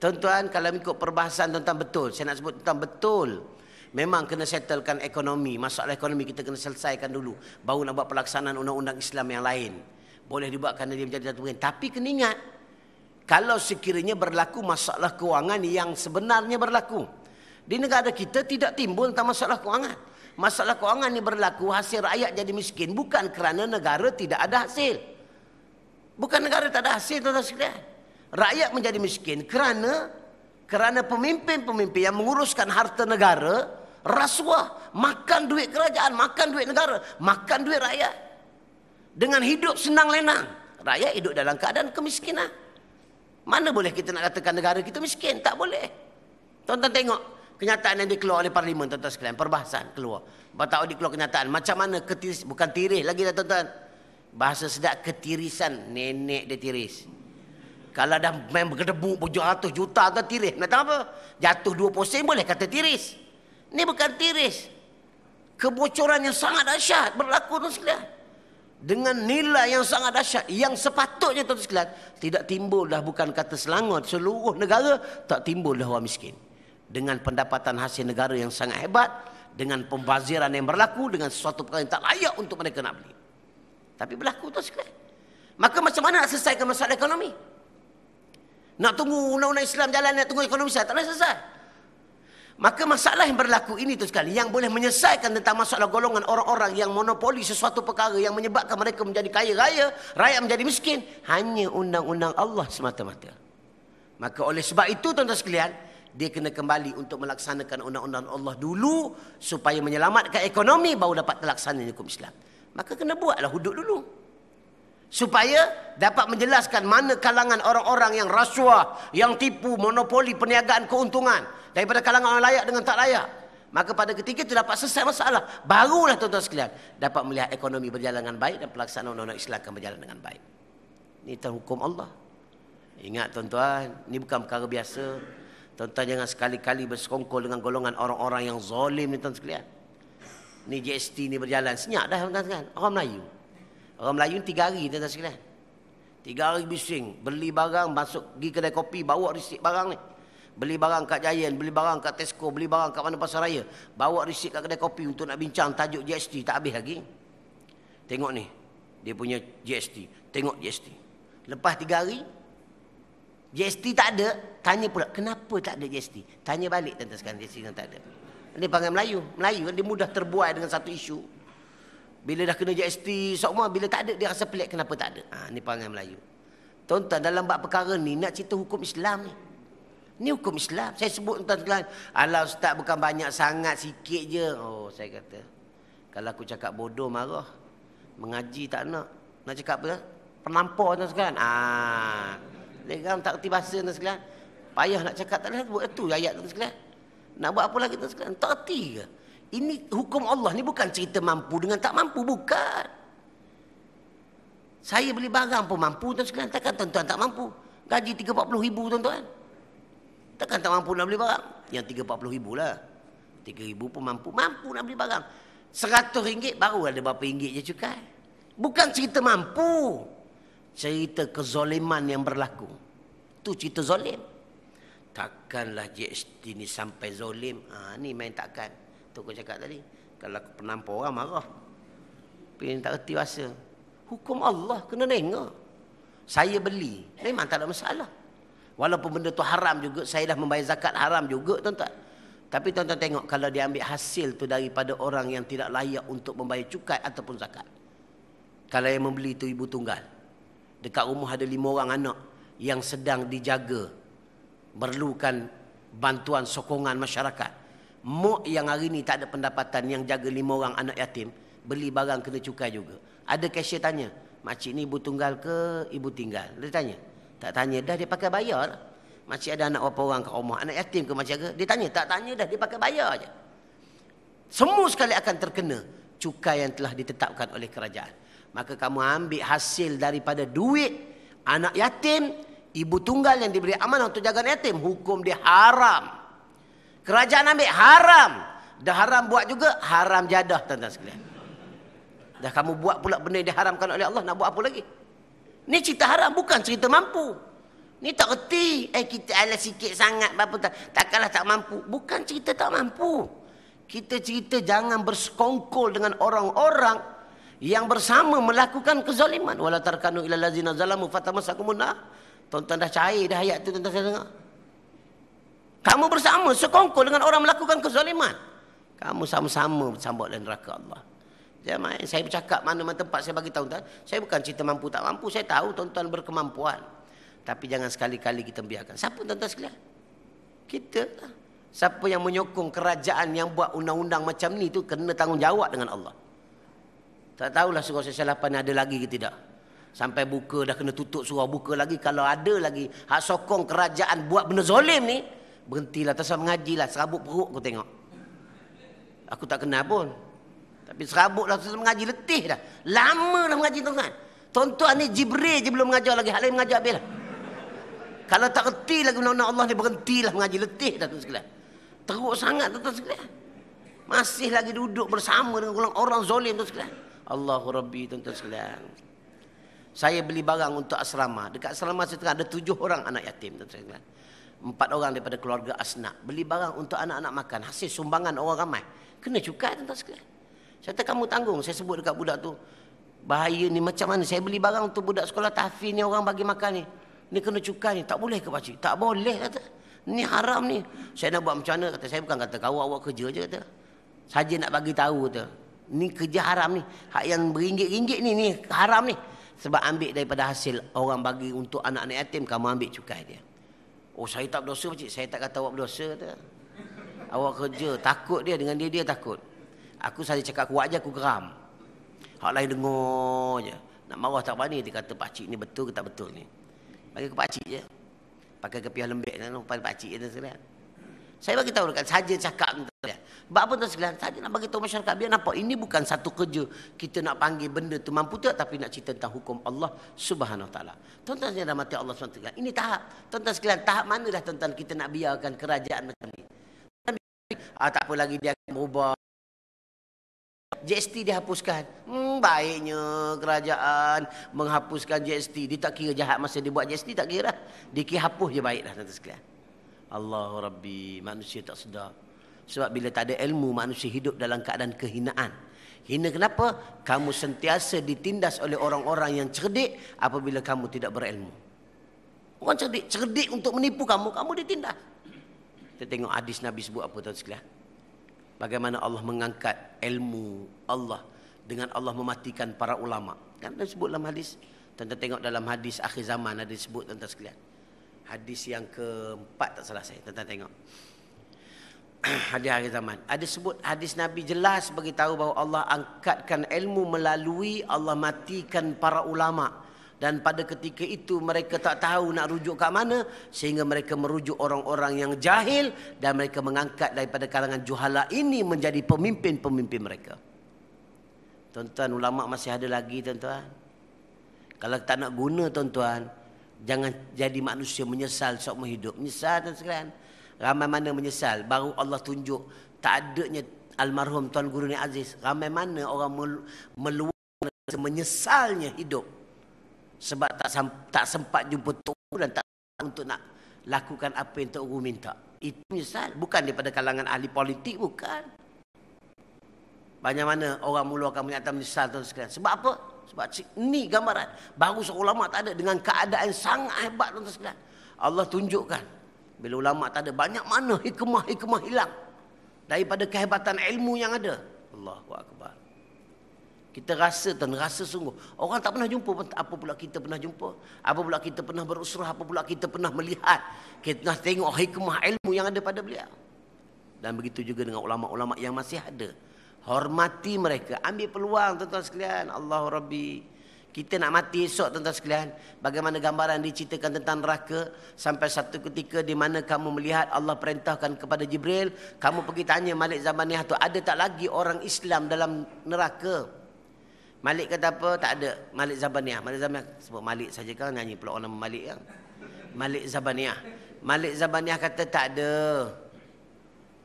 Tuan-tuan, kalau ikut perbahasan tuan-tuan betul. Saya nak sebut tuan-tuan betul. Memang kena settlekan ekonomi. Masalah ekonomi kita kena selesaikan dulu. Baru nak buat pelaksanaan undang-undang Islam yang lain. Boleh dibuatkan dia menjadi satu bahagian. Tapi kena ingat, kalau sekiranya berlaku masalah kewangan yang sebenarnya berlaku. Di negara kita tidak timbul tentang masalah kewangan. Masalah kewangan ini berlaku hasil rakyat jadi miskin. Bukan kerana negara tidak ada hasil. Bukan negara tak ada hasil, tuan-tuan sekalian. Rakyat menjadi miskin kerana pemimpin-pemimpin yang menguruskan harta negara rasuah. Makan duit kerajaan, makan duit negara, makan duit rakyat. Dengan hidup senang lenang. Rakyat hidup dalam keadaan kemiskinan. Mana boleh kita nak katakan negara kita miskin? Tak boleh. Tuan-tuan tengok kenyataan yang dikeluar oleh Parlimen, tuan-tuan sekalian. Perbahasan keluar. Batak dikeluar kenyataan. Macam mana ketiris, bukan tirih lagi dah tuan-tuan. Bahasa sedap ketirisan. Nenek dia tiris. Kalau dah main bergedebuk $700 juta tu tiris. Nak tahu apa? Jatuh 2% boleh kata tiris. Ni bukan tiris. Kebocoran yang sangat dahsyat berlaku, tuan sekalian. Dengan nilai yang sangat dahsyat, yang sepatutnya tuan sekalian tidak timbul dah, bukan kata Selangor, seluruh negara tak timbul dah orang miskin. Dengan pendapatan hasil negara yang sangat hebat, dengan pembaziran yang berlaku, dengan sesuatu perkara yang tak layak untuk mereka nak beli. Tapi berlaku tuan sekalian. Maka macam mana nak selesaikan masalah ekonomi? Nak tunggu undang-undang Islam jalan, nak tunggu ekonomi saya, tak boleh selesai. Maka masalah yang berlaku ini tu sekali, yang boleh menyelesaikan tentang masalah golongan orang-orang yang monopoli sesuatu perkara yang menyebabkan mereka menjadi kaya raya, rakyat menjadi miskin, hanya undang-undang Allah semata-mata. Maka oleh sebab itu tuan-tuan sekalian, dia kena kembali untuk melaksanakan undang-undang Allah dulu supaya menyelamatkan ekonomi, baru dapat terlaksana hukum Islam. Maka kena buatlah hudud dulu. Supaya dapat menjelaskan mana kalangan orang-orang yang rasuah, yang tipu, monopoli perniagaan keuntungan daripada kalangan orang layak dengan tak layak. Maka pada ketika itu dapat selesai masalah. Barulah tuan-tuan sekalian dapat melihat ekonomi berjalan dengan baik dan pelaksanaan undang-undang Islam akan berjalan dengan baik. Ini tentang hukum Allah. Ingat tuan-tuan, ini bukan perkara biasa. Tuan-tuan jangan sekali-kali bersekongkol dengan golongan orang-orang yang zalim ni tuan sekalian. Ni GST ni berjalan senyap dah tuan-tuan sekalian. Orang Melayu. Orang Melayu 3 hari tuan-tuan sekalian. 3 hari bising, beli barang, masuk pergi kedai kopi, bawa risik barang ni. Beli barang kat Giant, beli barang kat Tesco, beli barang kat mana pasar raya. Bawa risik kat kedai kopi untuk nak bincang tajuk GST. Tak habis lagi. Tengok ni, dia punya GST. Tengok GST. Lepas 3 hari, GST tak ada. Tanya pula, kenapa tak ada GST? Tanya balik tuan-tuan sekalian, GST yang tak ada. Dia panggil Melayu. Melayu kan dia mudah terbuai dengan satu isu. Bila dah kena GST semua, bila tak ada dia rasa pelik kenapa tak ada. Ni panggil Melayu. Tuan-tuan dalam bab perkara ni nak cerita hukum Islam ni. Ni hukum Islam. Saya sebut tuan-tuan, alah ustaz bukan banyak sangat, sikit je. Oh, saya kata, kalau aku cakap bodoh marah. Mengaji tak nak. Nak cakap apa? Penampar tuan sekalian. Dia tak erti bahasa tuan sekalian. Payah nak cakap tak boleh buat itu ayat tuan sekalian. Nak buat apa lagi tuan sekalian? Tak erti ke? Ini hukum Allah ni bukan cerita mampu dengan tak mampu, bukan. Saya beli barang pun mampu tuan sekalian. Takkan tuan-tuan tak mampu? Gaji 30-40 ribu tuan-tuan. Takkan tak mampu nak beli barang? Yang 30-40 ribu lah. 3 ribu pun mampu. Mampu nak beli barang. 100 ringgit baru ada berapa ringgit je cukai. Bukan cerita mampu. Cerita kezoliman yang berlaku. Itu cerita zolim. Takkanlah GST ni sampai zolim. Ni main takkan. Tu aku cakap tadi. Kalau aku penampar orang marah. Tapi tak erti bahasa. Hukum Allah kena tengok. Saya beli. Memang tak ada masalah. Walaupun benda tu haram juga. Saya dah membayar zakat haram juga tuan-tuan. Tapi tuan-tuan tengok. Kalau dia ambil hasil tu daripada orang yang tidak layak untuk membayar cukai ataupun zakat. Kalau yang membeli tu ibu tunggal. Dekat rumah ada 5 orang anak. Yang sedang dijaga. Memerlukan bantuan sokongan masyarakat. Mak yang hari ni tak ada pendapatan, yang jaga 5 orang anak yatim, beli barang kena cukai juga. Ada cashier tanya, makcik ni ibu tunggal ke ibu tinggal? Dia tanya. Tak tanya dah, dia pakai bayar. Makcik ada anak berapa orang kat rumah, anak yatim ke makcik ke? Dia tanya, tak tanya dah, dia pakai bayar je. Semua sekali akan terkena cukai yang telah ditetapkan oleh kerajaan. Maka kamu ambil hasil daripada duit anak yatim, ibu tunggal yang diberi amanah untuk jaga anak yatim, hukum dia haram. Kerajaan ambil haram. Dah haram buat juga, haram jadah tuan-tuan sekalian. Dah kamu buat pula benda yang diharamkan oleh Allah, nak buat apa lagi? Ni cerita haram, bukan cerita mampu. Ni tak reti, kita ala sikit sangat, takkanlah tak mampu. Bukan cerita tak mampu. Kita cerita jangan bersekongkol dengan orang-orang yang bersama melakukan kezaliman. Wala tarkanu ilal ladzina zalamu fatamassakumun nar. Tuan-tuan dah cair dah ayat tu, tuan-tuan saya dengar. Kamu bersama sekongkol dengan orang melakukan kezaliman, kamu sama-sama bersama dalam neraka Allah. Jangan saya bercakap mana-mana tempat saya bagi tahu tuan, saya bukan cerita mampu tak mampu, saya tahu tuan-tuan berkemampuan. Tapi jangan sekali-kali kita biarkan. Siapa tuan-tuan sekalian? Kita. Siapa yang menyokong kerajaan yang buat undang-undang macam ni tu kena tanggungjawab dengan Allah. Tak tahulah surah Sesilapan ada lagi ke tidak. Sampai buka dah kena tutup surah, buka lagi. Kalau ada lagi hak sokong kerajaan buat benda zalim ni, berhentilah, terus mengajilah, serabut perut aku tengok. Aku tak kenal pun. Tapi serabutlah terus mengaji, letih dah. Lama dah mengaji tuan-tuan. Tuan-tuan ni Jibril je belum mengajar lagi, hal lain mengajar habis lah. Kalau tak reti lagi undang-undang Allah ni, berhentilah mengaji, letih dah tuan sekalian. Teruk sangat tuan sekalian. Masih lagi duduk bersama dengan orang zalim tuan sekalian. Allahu Rabbi tuan sekalian. Saya beli barang untuk asrama. Dekat asrama saya tengah ada 7 orang anak yatim tuan sekalian. 4 orang daripada keluarga Asnak. Beli barang untuk anak-anak makan. Hasil sumbangan orang ramai. Kena cukai tuan sekalian. Saya kata kamu tanggung. Saya sebut dekat budak tu, bahaya ni macam mana. Saya beli barang untuk budak sekolah tahfiz ni, orang bagi makan ni. Ni kena cukai ni. Tak boleh ke pakcik? Tak boleh kata. Ni haram ni. Saya nak buat macam mana? Kata saya bukan kata kau awak kerja je kata. Saja nak bagi tahu kata. Ni kerja haram ni. Hak yang beringgit-ringgit ni haram ni. Sebab ambil daripada hasil orang bagi untuk anak-anak yatim, kamu ambil cukai dia. Oh saya tak berdosa pakcik. Saya tak kata awak berdosa kata. Awak kerja. Takut dia, dengan dia takut. Aku saja cakap kuat je, aku geram. Hak lain dengar je. Nak marah tak berani. Dia kata pakcik ni betul ke tak betul ni. Bagi ke pakcik je. Pakai kepiah lembek dan lupa pakcik je sekalian. Saya bagi tahu dekat saja cakap sekalian. Sebab apa tuan sekalian? Saja nak bagi tahu masyarakat biar nampak ini bukan satu kerja kita nak panggil benda tu mampu tak, tapi nak cerita tentang hukum Allah Subhanahu taala. Tuan-tuan yang dah mati Allah Subhanahu taala. Ini tahap. Tuan-tuan sekalian, tahap mana dah tuan-tuan kita nak biarkan kerajaan macam ni? Tak apa lagi dia akan berubah. GST dihapuskan. Baiknya kerajaan menghapuskan GST. Dia tak kira jahat masa dia buat GST, tak kira. Dia kira hapus je baik dah tuan sekalian. Allahu Rabbi, manusia tak sedar. Sebab bila tak ada ilmu, manusia hidup dalam keadaan kehinaan. Hina kenapa? Kamu sentiasa ditindas oleh orang-orang yang cerdik apabila kamu tidak berilmu. Orang cerdik untuk menipu kamu, kamu ditindas. Kita tengok hadis Nabi sebut apa tuan sekalian. Bagaimana Allah mengangkat ilmu Allah dengan Allah mematikan para ulama. Kan disebut dalam hadis. Tuan-tuan tengok dalam hadis akhir zaman ada disebut tuan-tuan sekalian. Hadis yang keempat tak salah saya. Tuan-tuan tengok. Hadis akhir zaman. Ada sebut hadis Nabi jelas beritahu bahawa Allah angkatkan ilmu melalui Allah matikan para ulama. Dan pada ketika itu mereka tak tahu nak rujuk kat mana, sehingga mereka merujuk orang-orang yang jahil dan mereka mengangkat daripada kalangan juhala ini menjadi pemimpin-pemimpin mereka. Tuan-tuan, ulama masih ada lagi tuan-tuan. Kalau tak nak guna tuan-tuan, jangan jadi manusia menyesal seumur hidup. Menyesal tuan sekalian. Ramai mana menyesal. Baru Allah tunjuk tak adanya almarhum Tuan Guru Ni Aziz. Ramai mana orang meluangkan menyesalnya hidup. Sebab tak sempat jumpa Tok Guru dan tak untuk nak lakukan apa yang Tok Guru minta. Itu menyesal. Bukan daripada kalangan ahli politik, bukan. Banyak mana orang meluahkan pernyataan menyesal tuan sekalian. Sebab apa? Sebab ini gambaran. Baru seorang ulama tak ada dengan keadaan sangat hebat tuan sekalian. Allah tunjukkan. Bila ulama tak ada, banyak mana hikmah-hikmah hilang daripada kehebatan ilmu yang ada. Allahu Akbar. Kita rasa tuan, rasa sungguh. Orang tak pernah jumpa pun, apa pula kita pernah jumpa? Apa pula kita pernah berusrah? Apa pula kita pernah melihat? Kita pernah tengok hikmah ilmu yang ada pada beliau. Dan begitu juga dengan ulama-ulama yang masih ada. Hormati mereka, ambil peluang tuan-tuan sekalian. Allahu Rabbi. Kita nak mati esok tuan-tuan sekalian. Bagaimana gambaran diceritakan tentang neraka. Sampai satu ketika di mana kamu melihat Allah perintahkan kepada Jibril. Kamu pergi tanya Malik Zabaniyah tu, ada tak lagi orang Islam dalam neraka? Malik kata apa? Tak ada. Malik Zabaniyah. Malik Zabaniyah. Sebut Malik saja kan, nyanyi pula orang nama Malik kan. Malik Zabaniyah. Malik Zabaniyah kata tak ada.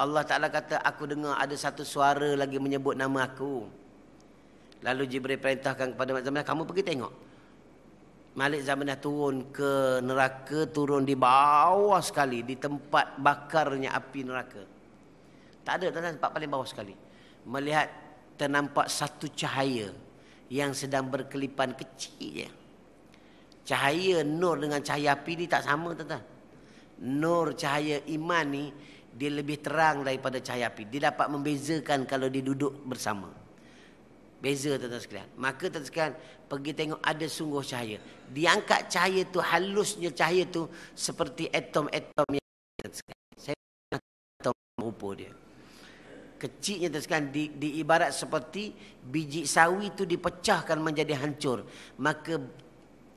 Allah Ta'ala kata, aku dengar ada satu suara lagi menyebut nama aku. Lalu Jibril perintahkan kepada Malik Zabaniyah, kamu pergi tengok. Malik Zabaniyah turun ke neraka, turun di bawah sekali, di tempat bakarnya api neraka. Tak ada, tempat paling bawah sekali. Melihat ternampak satu cahaya yang sedang berkelipan kecil je. Cahaya nur dengan cahaya api ni tak sama tuan-tuan. Nur cahaya iman ni dia lebih terang daripada cahaya api. Dia dapat membezakan kalau dia duduk bersama. Beza tuan-tuan sekalian. Maka tuan-tuan sekalian pergi tengok ada sungguh cahaya. Diangkat cahaya tu, halusnya cahaya tu seperti atom-atom yang saya tahu rupa dia. Kecilnya tuan sekalian diibarat seperti biji sawi tu dipecahkan menjadi hancur. Maka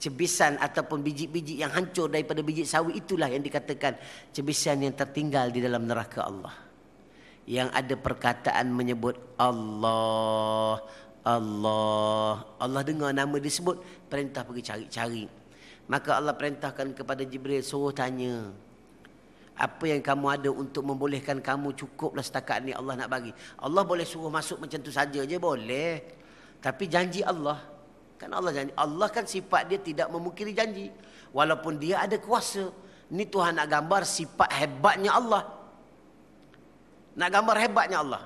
cebisan ataupun biji-biji yang hancur daripada biji sawi itulah yang dikatakan cebisan yang tertinggal di dalam neraka Allah. Yang ada perkataan menyebut Allah, Allah. Allah dengar nama disebut, perintah pergi cari-cari. Maka Allah perintahkan kepada Jibril, suruh tanya, apa yang kamu ada untuk membolehkan kamu, cukuplah setakat ni Allah nak bagi. Allah boleh suruh masuk macam tu saja je, boleh. Tapi janji Allah, kan Allah janji. Allah kan sifat dia tidak memungkiri janji. Walaupun dia ada kuasa. Ni Tuhan nak gambar sifat hebatnya Allah. Nak gambar hebatnya Allah.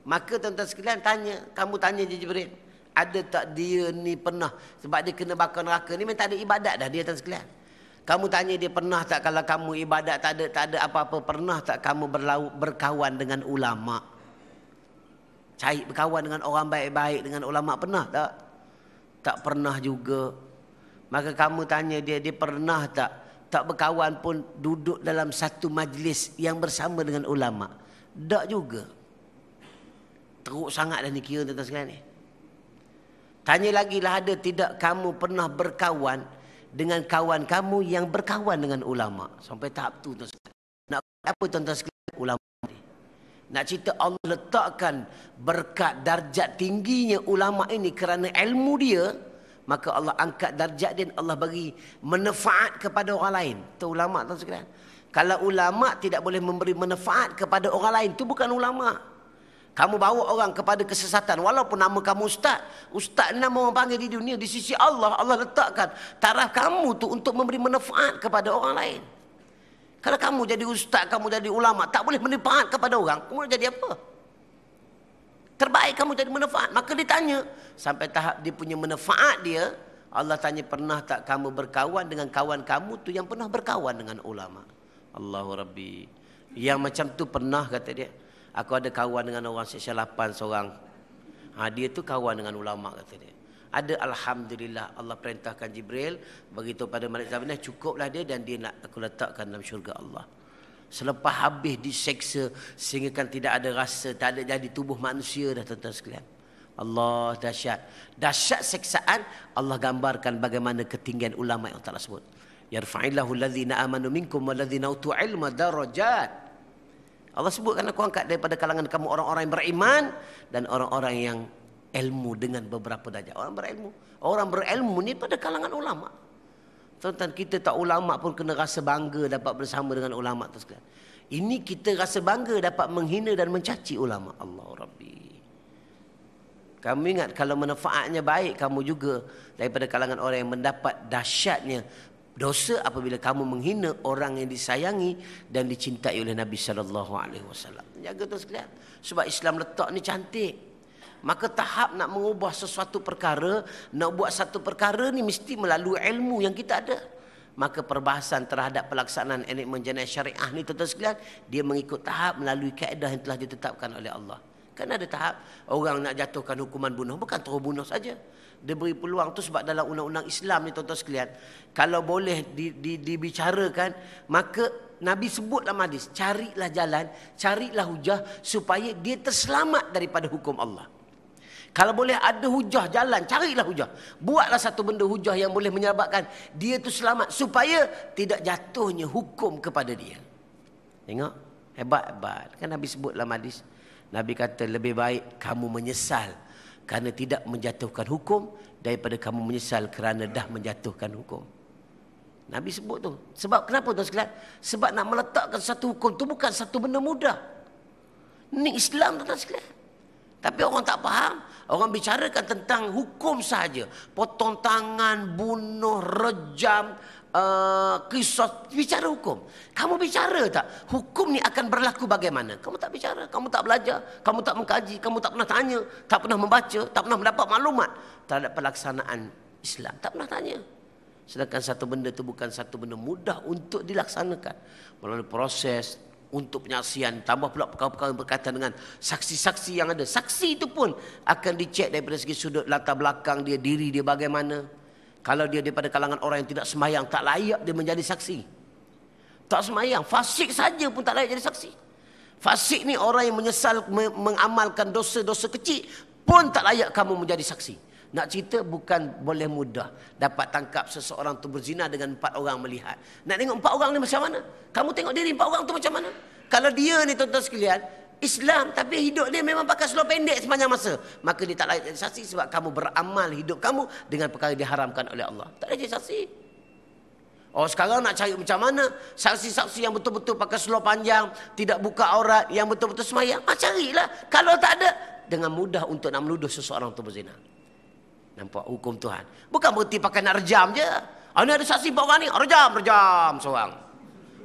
Maka tuan-tuan sekalian tanya, kamu tanya je Jibril, ada tak dia ni pernah, sebab dia kena bakar neraka ni memang tak ada ibadat dah dia tuan sekalian. Kamu tanya dia pernah tak kalau kamu ibadat tak ada apa-apa, pernah tak kamu berkawan dengan ulama? Cari berkawan dengan orang baik-baik, dengan ulama, pernah tak? Tak pernah juga. Maka kamu tanya dia pernah tak berkawan pun duduk dalam satu majlis yang bersama dengan ulama? Tak juga. Teruk sangat dah ni kira tuan-tuan sekalian ni. Tanya lagi lah, ada tidak kamu pernah berkawan dengan kawan kamu yang berkawan dengan ulama? Sampai tahap tu tuan-tuan sekalian. Nak apa tuan-tuan sekalian? Ulama ni. Nak cerita Allah letakkan berkat darjat tingginya ulama ini kerana ilmu dia, maka Allah angkat darjat dia, Allah bagi manfaat kepada orang lain. Tu ulama tuan sekalian. Kalau ulama tidak boleh memberi manfaat kepada orang lain, tu bukan ulama. Kamu bawa orang kepada kesesatan, walaupun nama kamu ustaz. Ustaz nama orang panggil di dunia, di sisi Allah, Allah letakkan taraf kamu tu untuk memberi manfaat kepada orang lain. Kalau kamu jadi ustaz, kamu jadi ulama, tak boleh manfaat kepada orang, kamu jadi apa? Terbaik kamu jadi manfaat. Maka ditanya, sampai tahap dia punya manfaat dia, Allah tanya, pernah tak kamu berkawan dengan kawan kamu tu yang pernah berkawan dengan ulama? Allahu Rabbi. Yang macam tu pernah, kata dia. Aku ada kawan dengan orang Seksyen 8 seorang. Dia tu kawan dengan ulama, kata dia. Ada, alhamdulillah, Allah perintahkan Jibril beritahu pada Malik Zabaniyah, cukuplah dia dan dia nak aku letakkan dalam syurga Allah. Selepas habis diseksa sehingga kan tidak ada rasa, tak ada jadi tubuh manusia dah tuan-tuan sekalian. Allah, dahsyat. Dahsyat seksaan, Allah gambarkan bagaimana ketinggian ulama yang Allah sebut. Yarfa'illahu alladhina amanu minkum walladhina utul ilma darajat. Allah sebutkan, aku angkat daripada kalangan kamu orang-orang yang beriman dan orang-orang yang ilmu dengan beberapa darjat. Orang berilmu ni pada kalangan ulama. Tuan-tuan, kita tak ulama pun kena rasa bangga dapat bersama dengan ulama tu sekalian. Ini kita rasa bangga dapat menghina dan mencaci ulama. Allah Rabbi. Kamu ingat kalau manfaatnya baik, kamu juga daripada kalangan orang yang mendapat dahsyatnya dosa apabila kamu menghina orang yang disayangi dan dicintai oleh Nabi SAW. Jaga tu sekalian. Sebab Islam letak ni cantik. Maka tahap nak mengubah sesuatu perkara, nak buat satu perkara ni mesti melalui ilmu yang kita ada. Maka perbahasan terhadap pelaksanaan enakmen jenayah syariah ni tuan-tuan sekalian, dia mengikut tahap melalui kaedah yang telah ditetapkan oleh Allah. Kan ada tahap orang nak jatuhkan hukuman bunuh, bukan terus bunuh saja. Dia beri peluang tu sebab dalam undang-undang Islam ni tuan-tuan sekalian, kalau boleh dibicarakan, maka Nabi sebut dalam hadis, carilah jalan, carilah hujah supaya dia terselamat daripada hukum Allah. Kalau boleh ada hujah jalan, carilah hujah. Buatlah satu benda hujah yang boleh menyebabkan dia tu selamat supaya tidak jatuhnya hukum kepada dia. Tengok, hebat-hebat. Kan Nabi sebut dalam hadis, Nabi kata lebih baik kamu menyesal kerana tidak menjatuhkan hukum daripada kamu menyesal kerana dah menjatuhkan hukum. Nabi sebut tu. Sebab kenapa tuan sekalian? Sebab nak meletakkan satu hukum tu bukan satu benda mudah. Ini Islam tuan sekalian. Tapi orang tak faham. Orang bicarakan tentang hukum saja. Potong tangan, bunuh, rejam, kisah. Bicara hukum. Kamu bicara tak? Hukum ni akan berlaku bagaimana? Kamu tak bicara. Kamu tak belajar. Kamu tak mengkaji. Kamu tak pernah tanya. Tak pernah membaca. Tak pernah mendapat maklumat terhadap pelaksanaan Islam. Tak pernah tanya. Sedangkan satu benda itu bukan satu benda mudah untuk dilaksanakan. Melalui proses untuk penyaksian. Tambah pula perkara-perkara yang berkaitan dengan saksi-saksi yang ada. Saksi itu pun akan dicek daripada segi sudut latar belakang dia, diri dia bagaimana. Kalau dia daripada kalangan orang yang tidak sembahyang, tak layak dia menjadi saksi. Tak sembahyang, fasik saja pun tak layak jadi saksi. Fasik ni orang yang menyesal mengamalkan dosa-dosa kecil pun tak layak kamu menjadi saksi. Nak cerita bukan boleh mudah dapat tangkap seseorang tu berzina dengan 4 orang melihat. Nak tengok 4 orang ni macam mana? Kamu tengok diri 4 orang tu macam mana? Kalau dia ni tuan-tuan sekalian, Islam tapi hidup dia memang pakai seluar pendek sepanjang masa, maka dia tak layak jadi saksi sebab kamu beramal hidup kamu dengan perkara yang diharamkan oleh Allah. Tak layak jadi saksi. Oh, sekarang nak cari macam mana saksi-saksi yang betul-betul pakai seluar panjang, tidak buka aurat, yang betul-betul sembahyang. Carilah. Kalau tak ada, dengan mudah untuk nak menuduh seseorang tu berzina. Nampak hukum Tuhan. Bukan berhenti pakai nak rejam je. Ini ada saksi 4 orang ni, rejam seorang.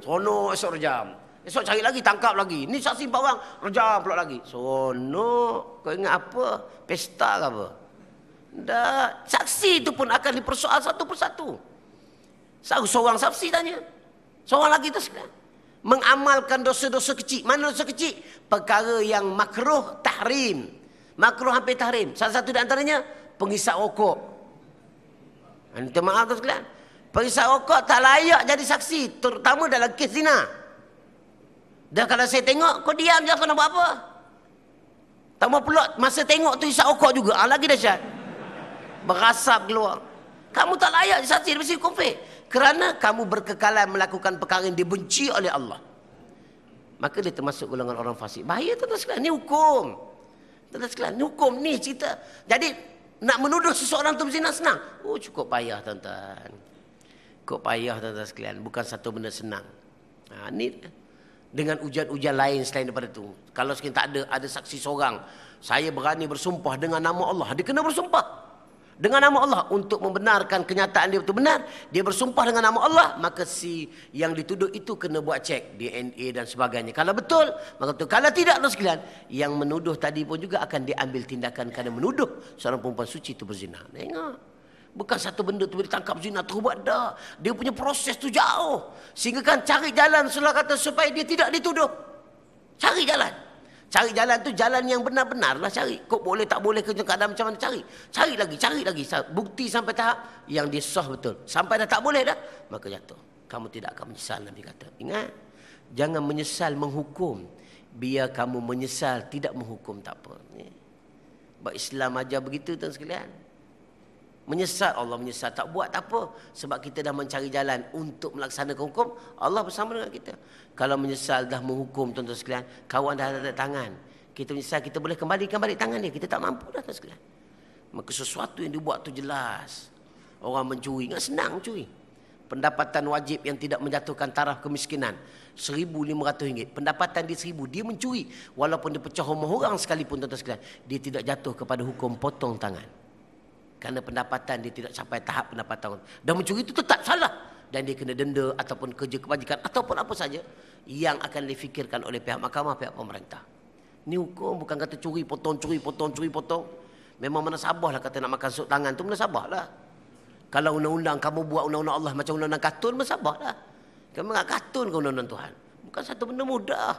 Sono esok rejam. Esok cari lagi, tangkap lagi. Ni saksi 4 orang, rejam pula lagi. Sono, kau ingat apa? Pesta ke apa? Tak. Saksi itu pun akan dipersoal satu persatu. Seorang saksi tanya. Seorang lagi tu sekalian. Mengamalkan dosa-dosa kecil. Mana dosa kecil? Perkara yang makruh tahrim. Makruh hampir tahrim. Salah satu di antaranya penghisap rokok. Minta maaf tu sekalian. Penghisap rokok tak layak jadi saksi. Terutama dalam kes zina. Dan kalau saya tengok, kau diam je, kau nak buat apa? Tambah pula masa tengok tu hisap rokok juga. Lagi dahsyat. Berasap keluar. Kamu tak layak jadi saksi. Dia mesti konflik. Kerana kamu berkekalan melakukan perkara yang dibenci oleh Allah. Maka dia termasuk golongan orang fasik. Bahaya tuan-tuan sekalian. Ini hukum. Tuan-tuan sekalian, ini hukum. Ni cerita. Jadi, nak menuduh seseorang tu berzina senang. Oh, cukup payah tuan-tuan. Cukup payah tuan-tuan sekalian. Bukan satu benda senang. Ni dengan ujian-ujian lain selain daripada itu. Kalau sekian tak ada saksi seorang. Saya berani bersumpah dengan nama Allah. Dia kena bersumpah dengan nama Allah untuk membenarkan kenyataan dia betul benar. Dia bersumpah dengan nama Allah, maka si yang dituduh itu kena buat cek DNA dan sebagainya. Kalau betul, maka betul. Kalau tidak, tuan sekalian, yang menuduh tadi pun juga akan diambil tindakan kerana menuduh seorang perempuan suci itu berzina. Tengok. Bukan satu benda tu ditangkap zina terus buat dah. Dia punya proses tu jauh. Sehingga kan cari jalan Rasulullah kata supaya dia tidak dituduh. Cari jalan. Cari jalan tu jalan yang benar-benar lah cari. Kok boleh tak boleh kerja keadaan macam mana cari. Cari lagi. Bukti sampai tahap yang dia sah betul. Sampai dah tak boleh dah, maka jatuh. Kamu tidak akan menyesal, Nabi kata. Ingat, jangan menyesal menghukum. Biar kamu menyesal tidak menghukum, tak apa. Sebab Islam ajar begitu tuan sekalian. Menyesal, Allah menyesal. Tak buat tak apa. Sebab kita dah mencari jalan untuk melaksanakan hukum. Allah bersama dengan kita. Kalau menyesal dah menghukum tuan-tuan sekalian, kawan dah ada tangan. Kita menyesal, kita boleh kembalikan balik tangan dia. Kita tak mampu dah tuan sekalian. Maka sesuatu yang dibuat tu jelas. Orang mencuri, ingat senang mencuri. Pendapatan wajib yang tidak menjatuhkan taraf kemiskinan. RM1,500. Pendapatan dia RM1,000. Dia mencuri. Walaupun dia pecah rumah orang sekalipun tuan-tuan sekalian, dia tidak jatuh kepada hukum potong tangan. Kerana pendapatan dia tidak sampai tahap pendapatan. Dan mencuri itu tetap salah. Dan dia kena denda ataupun kerja kebajikan ataupun apa saja yang akan difikirkan oleh pihak mahkamah, pihak pemerintah. Ini hukum bukan kata curi potong. Memang mana sabah lah kata nak makan sup tangan tu, mana sabah lah. Kalau undang-undang kamu buat undang-undang Allah macam undang-undang kartun, mana sabah lah. Kamu ingat kartun ke undang-undang Tuhan? Bukan satu benda mudah.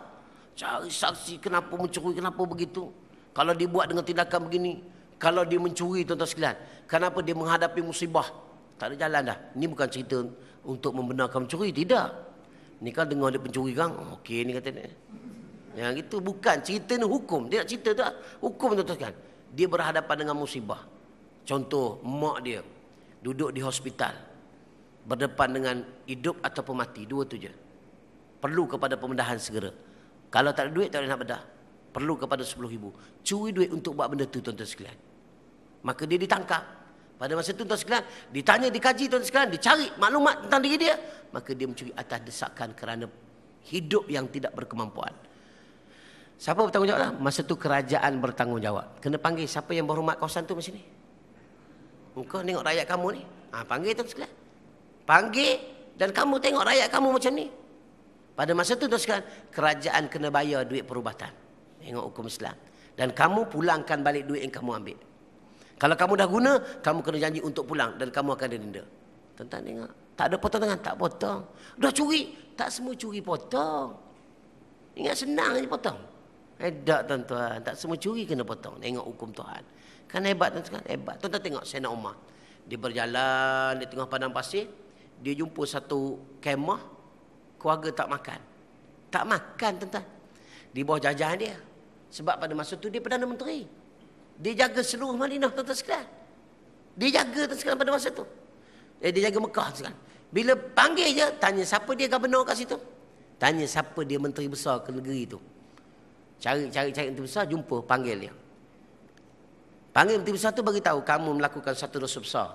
Cari saksi kenapa mencuri, kenapa begitu. Kalau dia buat dengan tindakan begini, kalau dia mencuri tuan-tuan sekalian, kenapa dia menghadapi musibah? Tak ada jalan dah. Ini bukan cerita untuk membenarkan mencuri, tidak. Ni kan dengar dia pencuri kan, okey ni kata dia. Yang itu bukan cerita ni hukum. Dia nak cerita tak? Hukum tuan-tuan sekalian. Dia berhadapan dengan musibah. Contoh, mak dia duduk di hospital, berdepan dengan hidup ataupun mati, dua tu je. Perlu kepada pembedahan segera. Kalau tak ada duit, tak boleh nak bedah. Perlu kepada 10,000. Curi duit untuk buat benda tu tuan-tuan sekalian. Maka dia ditangkap. Pada masa tu tuan-tuan sekalian, ditanya, dikaji tuan-tuan sekalian, dicari maklumat tentang diri dia. Maka dia mencuri atas desakan kerana hidup yang tidak berkemampuan. Siapa bertanggungjawab lah? Masa tu kerajaan bertanggungjawab. Kena panggil siapa yang berhormat kawasan tu masa ni. Engkau tengok rakyat kamu ni. Panggil tuan sekalian. Panggil dan kamu tengok rakyat kamu macam ni. Pada masa tu tuan sekalian, kerajaan kena bayar duit perubatan. Tengok hukum Islam. Dan kamu pulangkan balik duit yang kamu ambil. Kalau kamu dah guna, kamu kena janji untuk pulang dan kamu akan didenda. Tuan-tuan tengok. Tak ada potong tangan, tak potong. Dah curi, tak semua curi potong. Ingat senang je potong. Tak tuan-tuan, tak semua curi kena potong. Tengok hukum Tuhan. Kan hebat tuan-tuan, hebat. Tuan-tuan tengok Sayyidina Umar. Dia berjalan di tengah padang pasir, dia jumpa satu kemah, keluarga tak makan. Tak makan tuan-tuan. Di bawah jajahan dia. Sebab pada masa tu dia Perdana Menteri. Dia jaga seluruh Madinah tuan-tuan sekalian. Dia jaga tuan sekalian pada masa tu. Dia jaga Mekah sekalian. Bila panggil je, tanya siapa dia governor kat situ. Tanya siapa dia menteri besar ke negeri tu. Cari menteri besar, jumpa, panggil dia. Panggil menteri besar tu bagi tahu kamu melakukan satu dosa besar.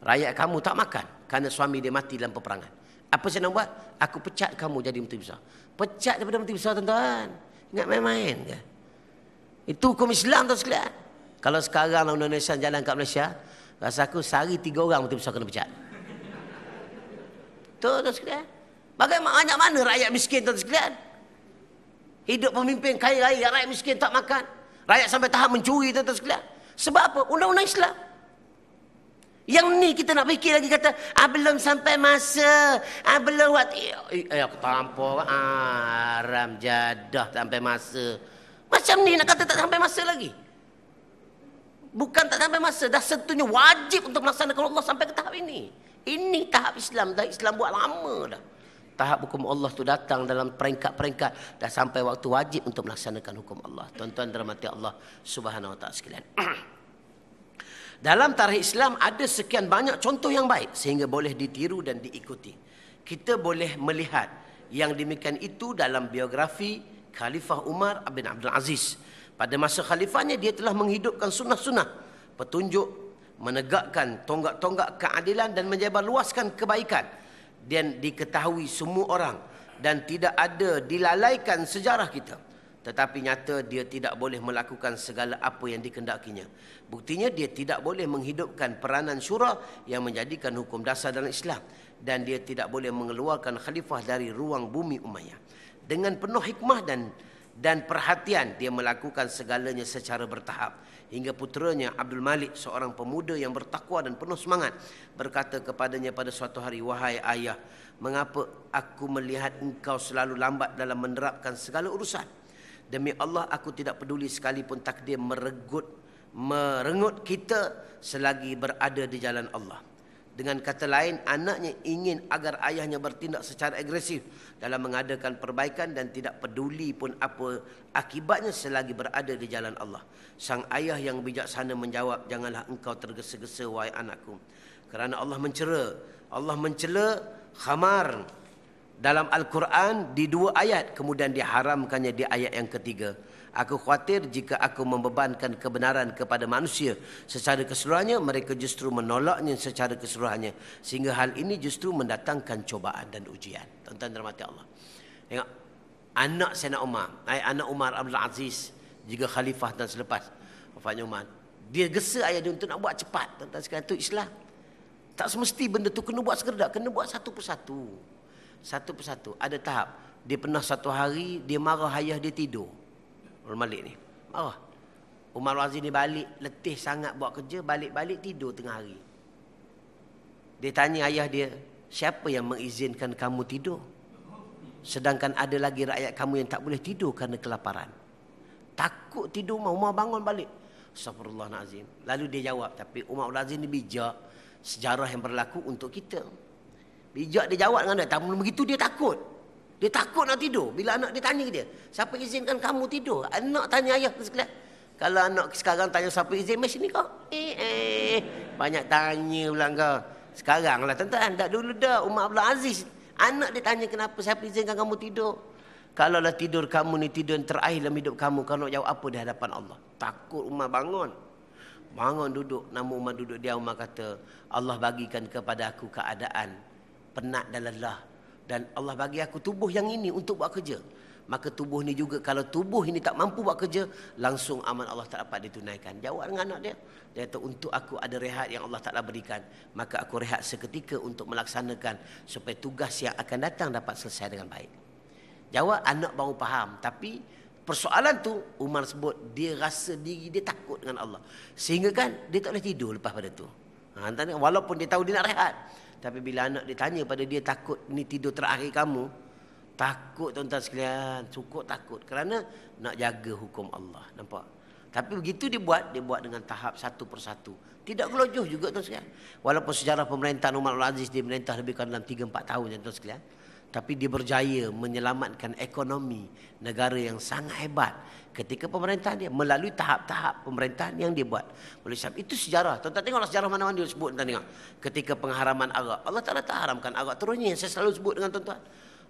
Rakyat kamu tak makan kerana suami dia mati dalam peperangan. Apa saya nak buat? Aku pecat kamu jadi menteri besar. Pecat daripada menteri besar tuan-tuan. Ingat main-main ke? Itu hukum Islam tuan sekalian. Kalau sekarang Indonesia jalan kat Malaysia, rasa aku sehari 3 orang menteri besar kena pecat. Tuan sekalian. Bagaimana banyak mana rakyat miskin tuan sekalian? Hidup pemimpin kaya raya, rakyat miskin tak makan. Rakyat sampai tahap mencuri tuan sekalian. Sebab apa? Undang-undang Islam. Yang ni kita nak fikir lagi kata, belum sampai masa, belum buat. Aku tampar, haram jadah sampai masa. Macam ni nak kata tak sampai masa lagi. Bukan tak sampai masa, dah setunya wajib untuk melaksanakan Allah sampai ke tahap ini. Ini tahap Islam, dah Islam buat lama dah. Tahap hukum Allah tu datang dalam peringkat-peringkat, dah sampai waktu wajib untuk melaksanakan hukum Allah. Tuan-tuan dirahmati Allah Subhanahu wa taala sekalian. Dalam tarikh Islam ada sekian banyak contoh yang baik sehingga boleh ditiru dan diikuti. Kita boleh melihat yang demikian itu dalam biografi Khalifah Umar bin Abdul Aziz. Pada masa khalifahnya dia telah menghidupkan sunnah-sunnah, petunjuk, menegakkan tonggak-tonggak keadilan dan menyebarluaskan kebaikan. Dan diketahui semua orang dan tidak ada dilalaikan sejarah kita. Tetapi nyata dia tidak boleh melakukan segala apa yang dikehendakinya. Buktinya dia tidak boleh menghidupkan peranan syura yang menjadikan hukum dasar dalam Islam. Dan dia tidak boleh mengeluarkan khalifah dari ruang bumi Umayyah. Dengan penuh hikmah dan perhatian dia melakukan segalanya secara bertahap. Hingga puteranya Abdul Malik, seorang pemuda yang bertakwa dan penuh semangat, berkata kepadanya pada suatu hari, "Wahai ayah, mengapa aku melihat engkau selalu lambat dalam menerapkan segala urusan? Demi Allah, aku tidak peduli sekalipun takdir merenggut kita selagi berada di jalan Allah." Dengan kata lain, anaknya ingin agar ayahnya bertindak secara agresif dalam mengadakan perbaikan dan tidak peduli pun apa akibatnya selagi berada di jalan Allah. Sang ayah yang bijaksana menjawab, "Janganlah engkau tergesa-gesa wahai anakku, kerana Allah mencela khamar dalam Al-Quran di 2 ayat, kemudian diharamkannya di ayat yang ketiga. Aku khawatir jika aku membebankan kebenaran kepada manusia secara keseluruhannya, mereka justru menolaknya secara keseluruhannya, sehingga hal ini justru mendatangkan cobaan dan ujian." Tuan-tuan dirahmati Allah. Tengok, anak Sayyidina Umar, anak Umar Abdul Aziz, juga khalifah dan selepas wafatnya Umar, dia gesa ayah dia untuk nak buat cepat. Tuan-tuan sekalian, itu Islam. Tak semesti benda tu kena buat sekedak, kena buat satu persatu. Satu persatu. Ada tahap. Dia pernah satu hari dia marah ayah dia tidur. Umar Malik ni marah. Umar Aziz ni balik letih sangat buat kerja, balik-balik tidur tengah hari. Dia tanya ayah dia, "Siapa yang mengizinkan kamu tidur? Sedangkan ada lagi rakyat kamu yang tak boleh tidur kerana kelaparan." Takut tidur Umar bangun balik. Astagfirullahalazim. Lalu dia jawab, tapi Umar Abdul Aziz ni bijak. Sejarah yang berlaku untuk kita. Bijak dia jawab dengan dia. Tak begitu dia takut. Dia takut nak tidur. Bila anak dia tanya ke dia, siapa izinkan kamu tidur? Anak tanya ayah sekalian. Kalau anak sekarang tanya siapa izin, mai sini kau. Banyak tanya pula kau. Sekarang lah tuan-tuan. Tak dulu dah. Umar Abdul Aziz. Anak dia tanya kenapa siapa izinkan kamu tidur. Kalaulah tidur kamu ni tidur yang terakhir dalam hidup kamu, kau nak jawab apa di hadapan Allah? Takut Umar bangun. Bangun duduk. Nama Umar duduk dia. Umar kata, Allah bagikan kepada aku keadaan penat dan lelah. Dan Allah bagi aku tubuh yang ini untuk buat kerja. Maka tubuh ni juga, kalau tubuh ini tak mampu buat kerja, langsung aman Allah tak dapat ditunaikan. Jawab dengan anak dia. Dia kata, untuk aku ada rehat yang Allah Ta'ala berikan. Maka aku rehat seketika untuk melaksanakan supaya tugas yang akan datang dapat selesai dengan baik. Jawab, anak baru faham. Tapi persoalan tu, Umar sebut, dia rasa diri dia takut dengan Allah. Sehingga kan, dia tak boleh tidur lepas pada tu. Walaupun dia tahu dia nak rehat. Tapi bila anak dia tanya pada dia, takut ni tidur terakhir kamu. Takut tuan-tuan sekalian. Cukup takut. Kerana nak jaga hukum Allah. Nampak? Tapi begitu dia buat dengan tahap satu persatu. Tidak gelojoh juga tuan sekalian. Walaupun sejarah pemerintahan Umar Abdul Aziz, dia merintah lebih kurang dalam 3-4 tahun tuan sekalian. Tapi dia berjaya menyelamatkan ekonomi negara yang sangat hebat ketika pemerintahan dia melalui tahap-tahap pemerintahan yang dia buat. Oleh sebab itu sejarah. Tuan-tuan tengoklah sejarah mana-mana dia sebut. Tuan tengok. Ketika pengharaman arak, Allah Ta'ala tak haramkan arak. Terusnya yang saya selalu sebut dengan tuan-tuan.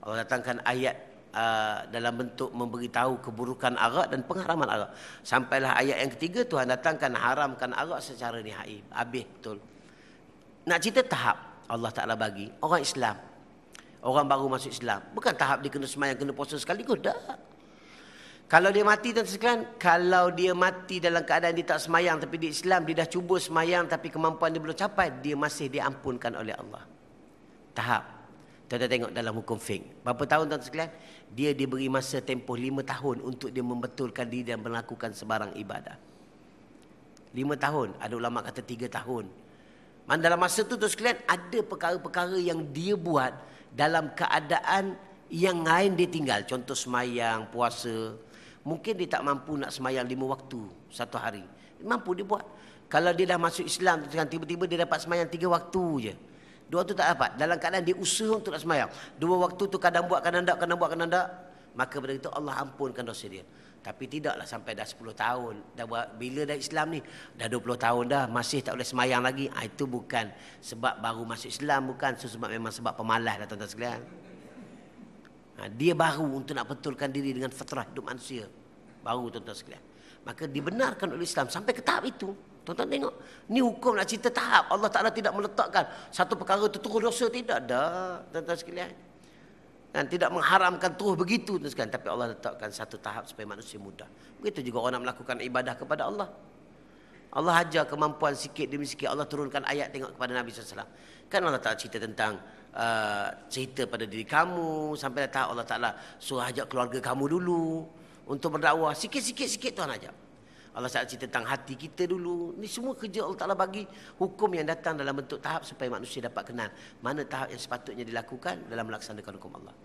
Allah datangkan ayat dalam bentuk memberitahu keburukan arak dan pengharaman arak. Sampailah ayat yang ketiga, Tuhan datangkan haramkan arak secara nihai. Habis betul. Nak cerita tahap Allah Ta'ala bagi orang Islam. Orang baru masuk Islam. Bukan tahap dia kena semayang, kena puasa sekaligus. Tak. Kalau dia mati, tuan sekalian, kalau dia mati dalam keadaan dia tak semayang, tapi di Islam, dia dah cuba semayang, tapi kemampuan dia belum capai, dia masih diampunkan oleh Allah. Tahap. Tuan tengok dalam hukum fiqh. Berapa tahun tuan sekalian? Dia diberi masa tempoh 5 tahun untuk dia membetulkan diri dan melakukan sebarang ibadah. 5 tahun. Ada ulama kata 3 tahun. Dalam masa tu tuan sekalian, ada perkara-perkara yang dia buat dalam keadaan yang lain dia tinggal. Contoh semayang, puasa. Mungkin dia tak mampu nak semayang 5 waktu satu hari. Mampu dia buat. Kalau dia dah masuk Islam, tiba-tiba dia dapat semayang 3 waktu je. 2 waktu tak dapat. Dalam keadaan dia usaha untuk nak semayang. 2 waktu tu kadang buat, kadang tak, kadang buat, kadang tak. Maka pada itu Allah ampunkan dosa dia. Tapi tidaklah sampai dah 10 tahun. Dah buat, bila dah Islam ni, dah 20 tahun dah, masih tak boleh semayang lagi. Itu bukan sebab baru masuk Islam, bukan. Sebab memang sebab pemalas dah tuan-tuan sekalian. Dia baru untuk nak betulkan diri dengan fitrah hidup manusia. Baru tuan-tuan sekalian. Maka dibenarkan oleh Islam sampai ke tahap itu. Tuan-tuan tengok. Ni hukum nak cerita tahap. Allah Ta'ala tidak meletakkan satu perkara itu terus dosa. Tidak dah tuan-tuan sekalian. Dan tidak mengharamkan terus begitu tuan sekalian. Tapi Allah letakkan satu tahap supaya manusia mudah. Begitu juga orang nak melakukan ibadah kepada Allah. Allah ajar kemampuan sikit demi sikit. Allah turunkan ayat tengok kepada Nabi SAW. Kan Allah Ta'ala cerita tentang cerita pada diri kamu. Sampai tahap Allah Ta'ala suruh ajak keluarga kamu dulu untuk berdakwah. Sikit-sikit Tuhan ajak. Allah Ta'ala cerita tentang hati kita dulu. Ini semua kerja Allah Ta'ala bagi hukum yang datang dalam bentuk tahap supaya manusia dapat kenal mana tahap yang sepatutnya dilakukan dalam melaksanakan hukum Allah.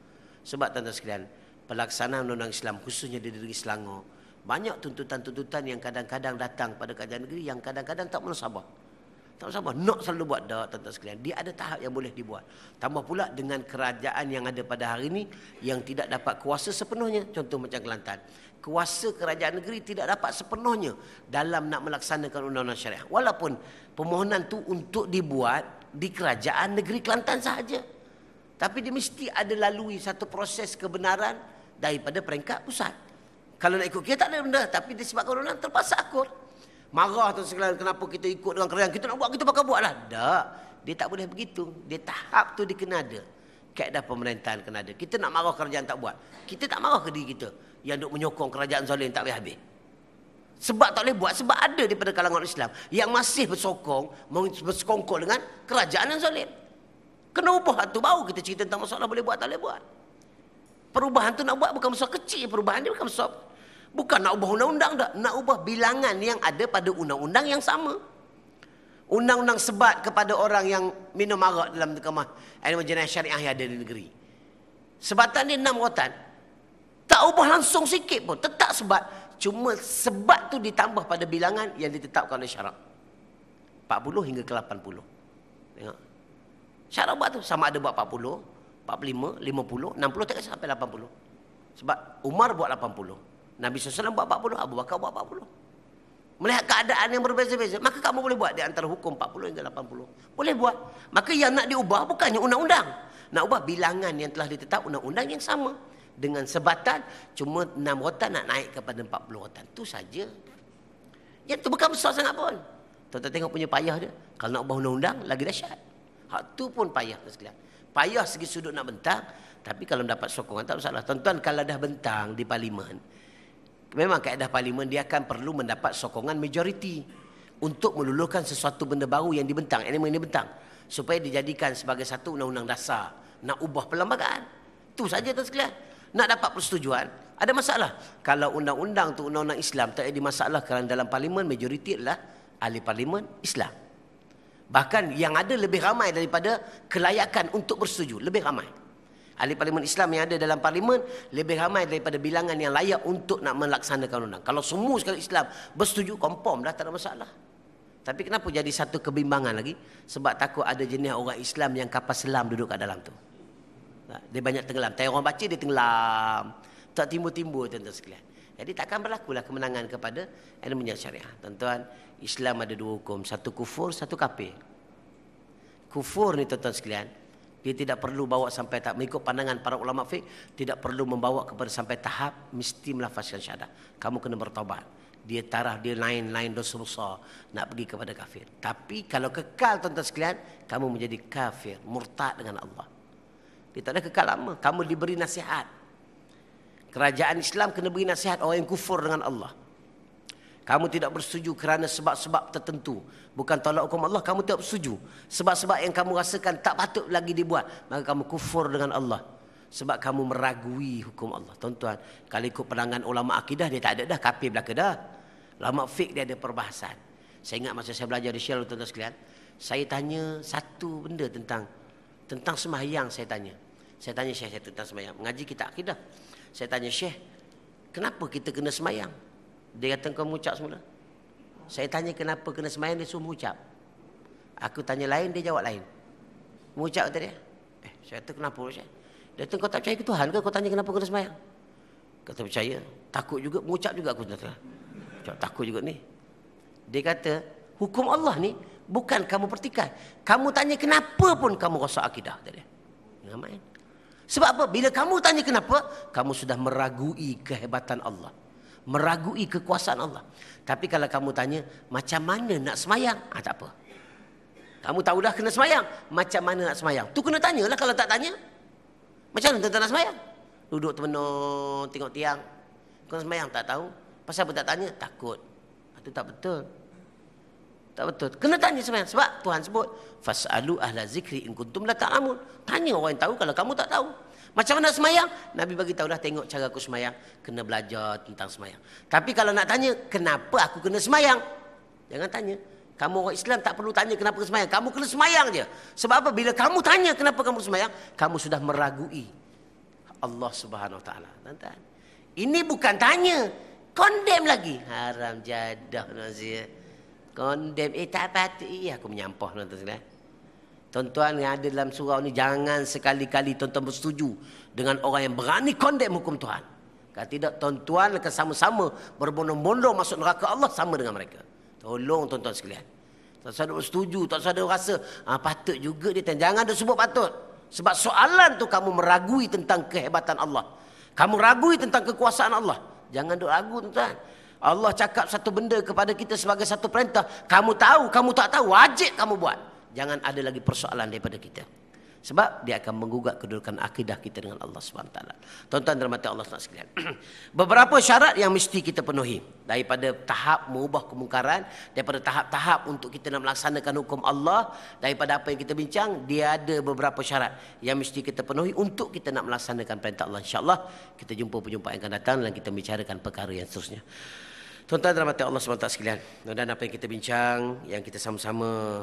Sebab tuan-tuan sekalian, pelaksanaan undang-undang Islam khususnya di negeri Selangor, banyak tuntutan-tuntutan yang kadang-kadang datang pada kerajaan negeri yang kadang-kadang tak mensabar. Tak mensabar, nak selalu buat dah tuan-tuan sekalian. Dia ada tahap yang boleh dibuat. Tambah pula dengan kerajaan yang ada pada hari ini yang tidak dapat kuasa sepenuhnya. Contoh macam Kelantan. Kuasa kerajaan negeri tidak dapat sepenuhnya dalam nak melaksanakan undang-undang syariah. Walaupun permohonan tu untuk dibuat di kerajaan negeri Kelantan sahaja. Tapi dia mesti ada lalui satu proses kebenaran daripada peringkat pusat. Kalau nak ikut kita tak ada benda. Tapi disebabkan undang-undang terpaksa akur. Marah tu sekalian kenapa kita ikut dengan kerajaan. Kita nak buat, kita bakal buat lah. Tak. Dia tak boleh begitu. Dia tahap tu dia kena ada. Kaedah pemerintahan kena ada. Kita nak marah kerajaan tak buat. Kita tak marah ke diri kita yang duk menyokong kerajaan zalim tak habis-habis. Sebab tak boleh buat. Sebab ada daripada kalangan Islam yang masih bersokong, bersekongkol dengan kerajaan yang zalim. Kena ubah tu baru kita cerita tentang masalah boleh buat tak boleh buat. Perubahan tu nak buat bukan masalah kecil. Perubahan dia bukan masalah. Bukan nak ubah undang-undang tak. Nak ubah bilangan yang ada pada undang-undang yang sama. Undang-undang sebat kepada orang yang minum arak dalam mahkamah jenayah syariah yang ada di negeri. Sebatan dia 6 rotan. Tak ubah langsung sikit pun. Tetap sebat. cuma sebab tu ditambah pada bilangan yang ditetapkan oleh syarak. 40 hingga ke 80. Tengok. Syarak buat tu sama ada buat 40, 45, 50, 60 tak sampai 80. Sebab Umar buat 80. Nabi SAW buat 40, Abu Bakar buat 40. Melihat keadaan yang berbeza-beza, maka kamu boleh buat di antara hukum 40 hingga 80. Boleh buat. Maka yang nak diubah bukannya undang-undang. Nak ubah bilangan yang telah ditetap undang-undang yang sama. Dengan sebatan cuma 6 rotan nak naik kepada 40 rotan. Itu saja. Yang tu bukan besar sangat pun. Tuan-tuan tengok punya payah dia. Kalau nak ubah undang-undang, lagi dahsyat. Hak tu pun payah. Payah segi sudut nak bentang. Tapi kalau dapat sokongan, tak masalah. Tuan-tuan kalau dah bentang di parlimen, memang kaedah parlimen dia akan perlu mendapat sokongan majoriti untuk meluluhkan sesuatu benda baru yang dibentang, elemen yang dibentang, supaya dijadikan sebagai satu undang-undang dasar. Nak ubah perlembagaan. Itu saja tuan sekalian. Nak dapat persetujuan, ada masalah. Kalau undang-undang tu undang-undang Islam, tak ada masalah kerana dalam parlimen majoriti adalah ahli parlimen Islam. Bahkan yang ada lebih ramai daripada kelayakan untuk bersetuju, lebih ramai. Ahli parlimen Islam yang ada dalam parlimen lebih ramai daripada bilangan yang layak untuk nak melaksanakan undang. Kalau semua sekali Islam bersetuju, confirm dah tak ada masalah. Tapi kenapa jadi satu kebimbangan lagi? Sebab takut ada jenis orang Islam yang kapal selam duduk kat dalam tu. Dia banyak tenggelam. Tapi orang baca dia tenggelam. Tak timbul-timbul tuan-tuan sekalian. Jadi takkan berlakulah kemenangan kepada ilmu syariah. Tuan-tuan, Islam ada 2 hukum. Satu kufur, satu kafir. Kufur ni tuan-tuan sekalian, dia tidak perlu bawa sampai tahap, mengikut pandangan para ulama fiqh, tidak perlu membawa kepada sampai tahap mesti melafazkan syahadah. Kamu kena bertaubat. Dia taraf, dia lain-lain dosa besar, nak pergi kepada kafir. Tapi kalau kekal tuan-tuan sekalian, kamu menjadi kafir, murtad dengan Allah. Dia tak ada kekal lama. Kamu diberi nasihat. Kerajaan Islam kena beri nasihat orang yang kufur dengan Allah. Kamu tidak bersetuju kerana sebab-sebab tertentu. Bukan tolak hukum Allah, kamu tidak bersetuju. Sebab-sebab yang kamu rasakan tak patut lagi dibuat. Maka kamu kufur dengan Allah. Sebab kamu meragui hukum Allah. Tuan-tuan, kalau ikut pandangan ulama akidah, dia tak ada dah. Kafir belaka dah. Ulama fiqh dia ada perbahasan. Saya ingat masa saya belajar di Syekh, tuan-tuan sekalian, saya tanya satu benda tentang sembahyang. Saya tanya Syekh tentang sembahyang. Mengaji kita akidah. Saya tanya Syekh, kenapa kita kena sembahyang? Dia kata kau mengucap semula. Saya tanya kenapa kena sembahyang, dia suruh mengucap. Aku tanya lain, dia jawab lain. Mengucap kata dia. Saya kata kenapa Syekh? Dia kata kau tak percaya ke Tuhan ke? Kau tanya kenapa kena sembahyang? Kata percaya. Takut juga, mengucap juga aku kata. Takut juga ni. Dia kata hukum Allah ni bukan kamu pertikai. Kamu tanya kenapa pun kamu rosak akidah. Kata dia. Jangan main. Sebab apa? Bila kamu tanya kenapa, kamu sudah meragui kehebatan Allah. Meragui kekuasaan Allah. Tapi kalau kamu tanya, macam mana nak semayang? Tak apa. Kamu tahu dah kena semayang. Macam mana nak semayang? Tu kena tanyalah. Kalau tak tanya, macam mana tuan-tuan nak semayang? Duduk termenung, tengok tiang. Kau semayang tak tahu. Pasal apa tak tanya? Takut. Itu tak betul. Tak betul. Kena tanya semayang. Sebab Tuhan sebut, fas'alu ahla zikri in kuntum la ta'lamun. Tanya orang yang tahu kalau kamu tak tahu. Macam mana nak semayang? Nabi bagi tahu dah, tengok cara aku semayang. Kena belajar tentang semayang. Tapi kalau nak tanya, kenapa aku kena semayang? Jangan tanya. Kamu orang Islam tak perlu tanya kenapa kena semayang. Kamu kena semayang je. Sebab apa? Bila kamu tanya kenapa kamu semayang, kamu sudah meragui Allah Subhanahu Wa Taala. Tuan-tuan, ini bukan tanya, kondem lagi. Haram jadah nazir. Kondem. Tak patut. Aku menyampah tuan-tuan. Tuan-tuan yang ada dalam surau ni, jangan sekali-kali tuan-tuan bersetuju dengan orang yang berani kondem hukum Tuhan. Kalau tidak, tuan-tuan akan sama-sama berbondong-bondong masuk neraka Allah sama dengan mereka. Tolong tuan-tuan sekalian. Tak usah bersetuju, tak usah rasa patut juga dia. Jangan ada sebut patut. Sebab soalan tu kamu meragui tentang kehebatan Allah. Kamu ragui tentang kekuasaan Allah. Jangan duk ragu tuan-tuan. Allah cakap satu benda kepada kita sebagai satu perintah. Kamu tahu, kamu tak tahu, wajib kamu buat. Jangan ada lagi persoalan daripada kita. Sebab dia akan menggugat kedudukan akidah kita dengan Allah SWT. Tuan-tuan dan mati Allah sekalian. Beberapa syarat yang mesti kita penuhi. Daripada tahap mengubah kemungkaran. Daripada tahap-tahap untuk kita nak melaksanakan hukum Allah. Daripada apa yang kita bincang. Dia ada beberapa syarat yang mesti kita penuhi untuk kita nak melaksanakan perintah Allah. InsyaAllah kita jumpa perjumpaan yang akan datang dan kita bicarakan perkara yang seterusnya. Tuan-tuan dan Allah SWT sekalian, dan apa yang kita bincang, yang kita sama-sama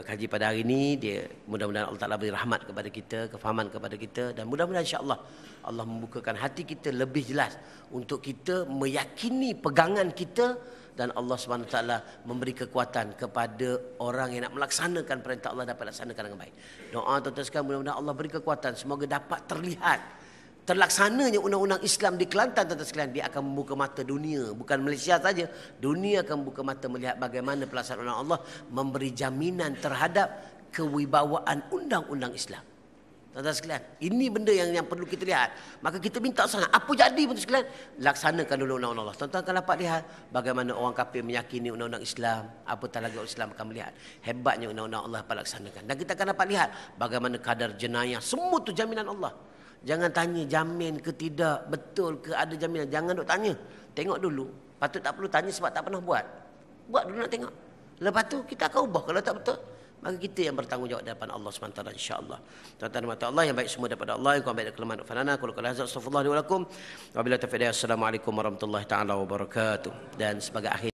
kaji pada hari ini, dia mudah-mudahan Allah Ta'ala beri rahmat kepada kita, kefahaman kepada kita, dan mudah-mudahan insya-Allah Allah membukakan hati kita lebih jelas untuk kita meyakini pegangan kita, dan Allah SWT memberi kekuatan kepada orang yang nak melaksanakan perintah Allah dapat laksanakan dengan baik. Doa tuan-tuan sekalian, mudah-mudahan Allah beri kekuatan, semoga dapat terlihat terlaksananya undang-undang Islam di Kelantan, tuan-tuan sekalian. Dia akan membuka mata dunia, bukan Malaysia saja. Dunia akan membuka mata melihat bagaimana pelaksanaan Allah memberi jaminan terhadap kewibawaan undang-undang Islam. Tuan-tuan sekalian, ini benda yang perlu kita lihat. Maka kita minta sangat, apa jadi tuan-tuan sekalian? Laksanakan dulu undang-undang Allah. Tuan-tuan akan dapat lihat bagaimana orang kafir meyakini undang-undang Islam, apatah lagi orang Islam akan melihat hebatnya undang-undang Allah dapat laksanakan. Dan kita akan dapat lihat bagaimana kadar jenayah, semua tu jaminan Allah. Jangan tanya jamin ke tidak, betul ke ada jaminan. Jangan duk tanya. Tengok dulu. Patut tak perlu tanya sebab tak pernah buat. Buat dulu nak tengok. Lepas tu kita akan ubah. Kalau tak betul, maka kita yang bertanggungjawab di hadapan Allah SWT, insya-Allah. Tuan-tuan dan Allah yang baik semua daripada Allah, yang kurang baik dari kelemahan fanana. Qul qul azza astaghfirullah li wa lakum. Wabillahi taufiq. Assalamualaikum warahmatullahi taala wabarakatuh. Dan sebagai akhir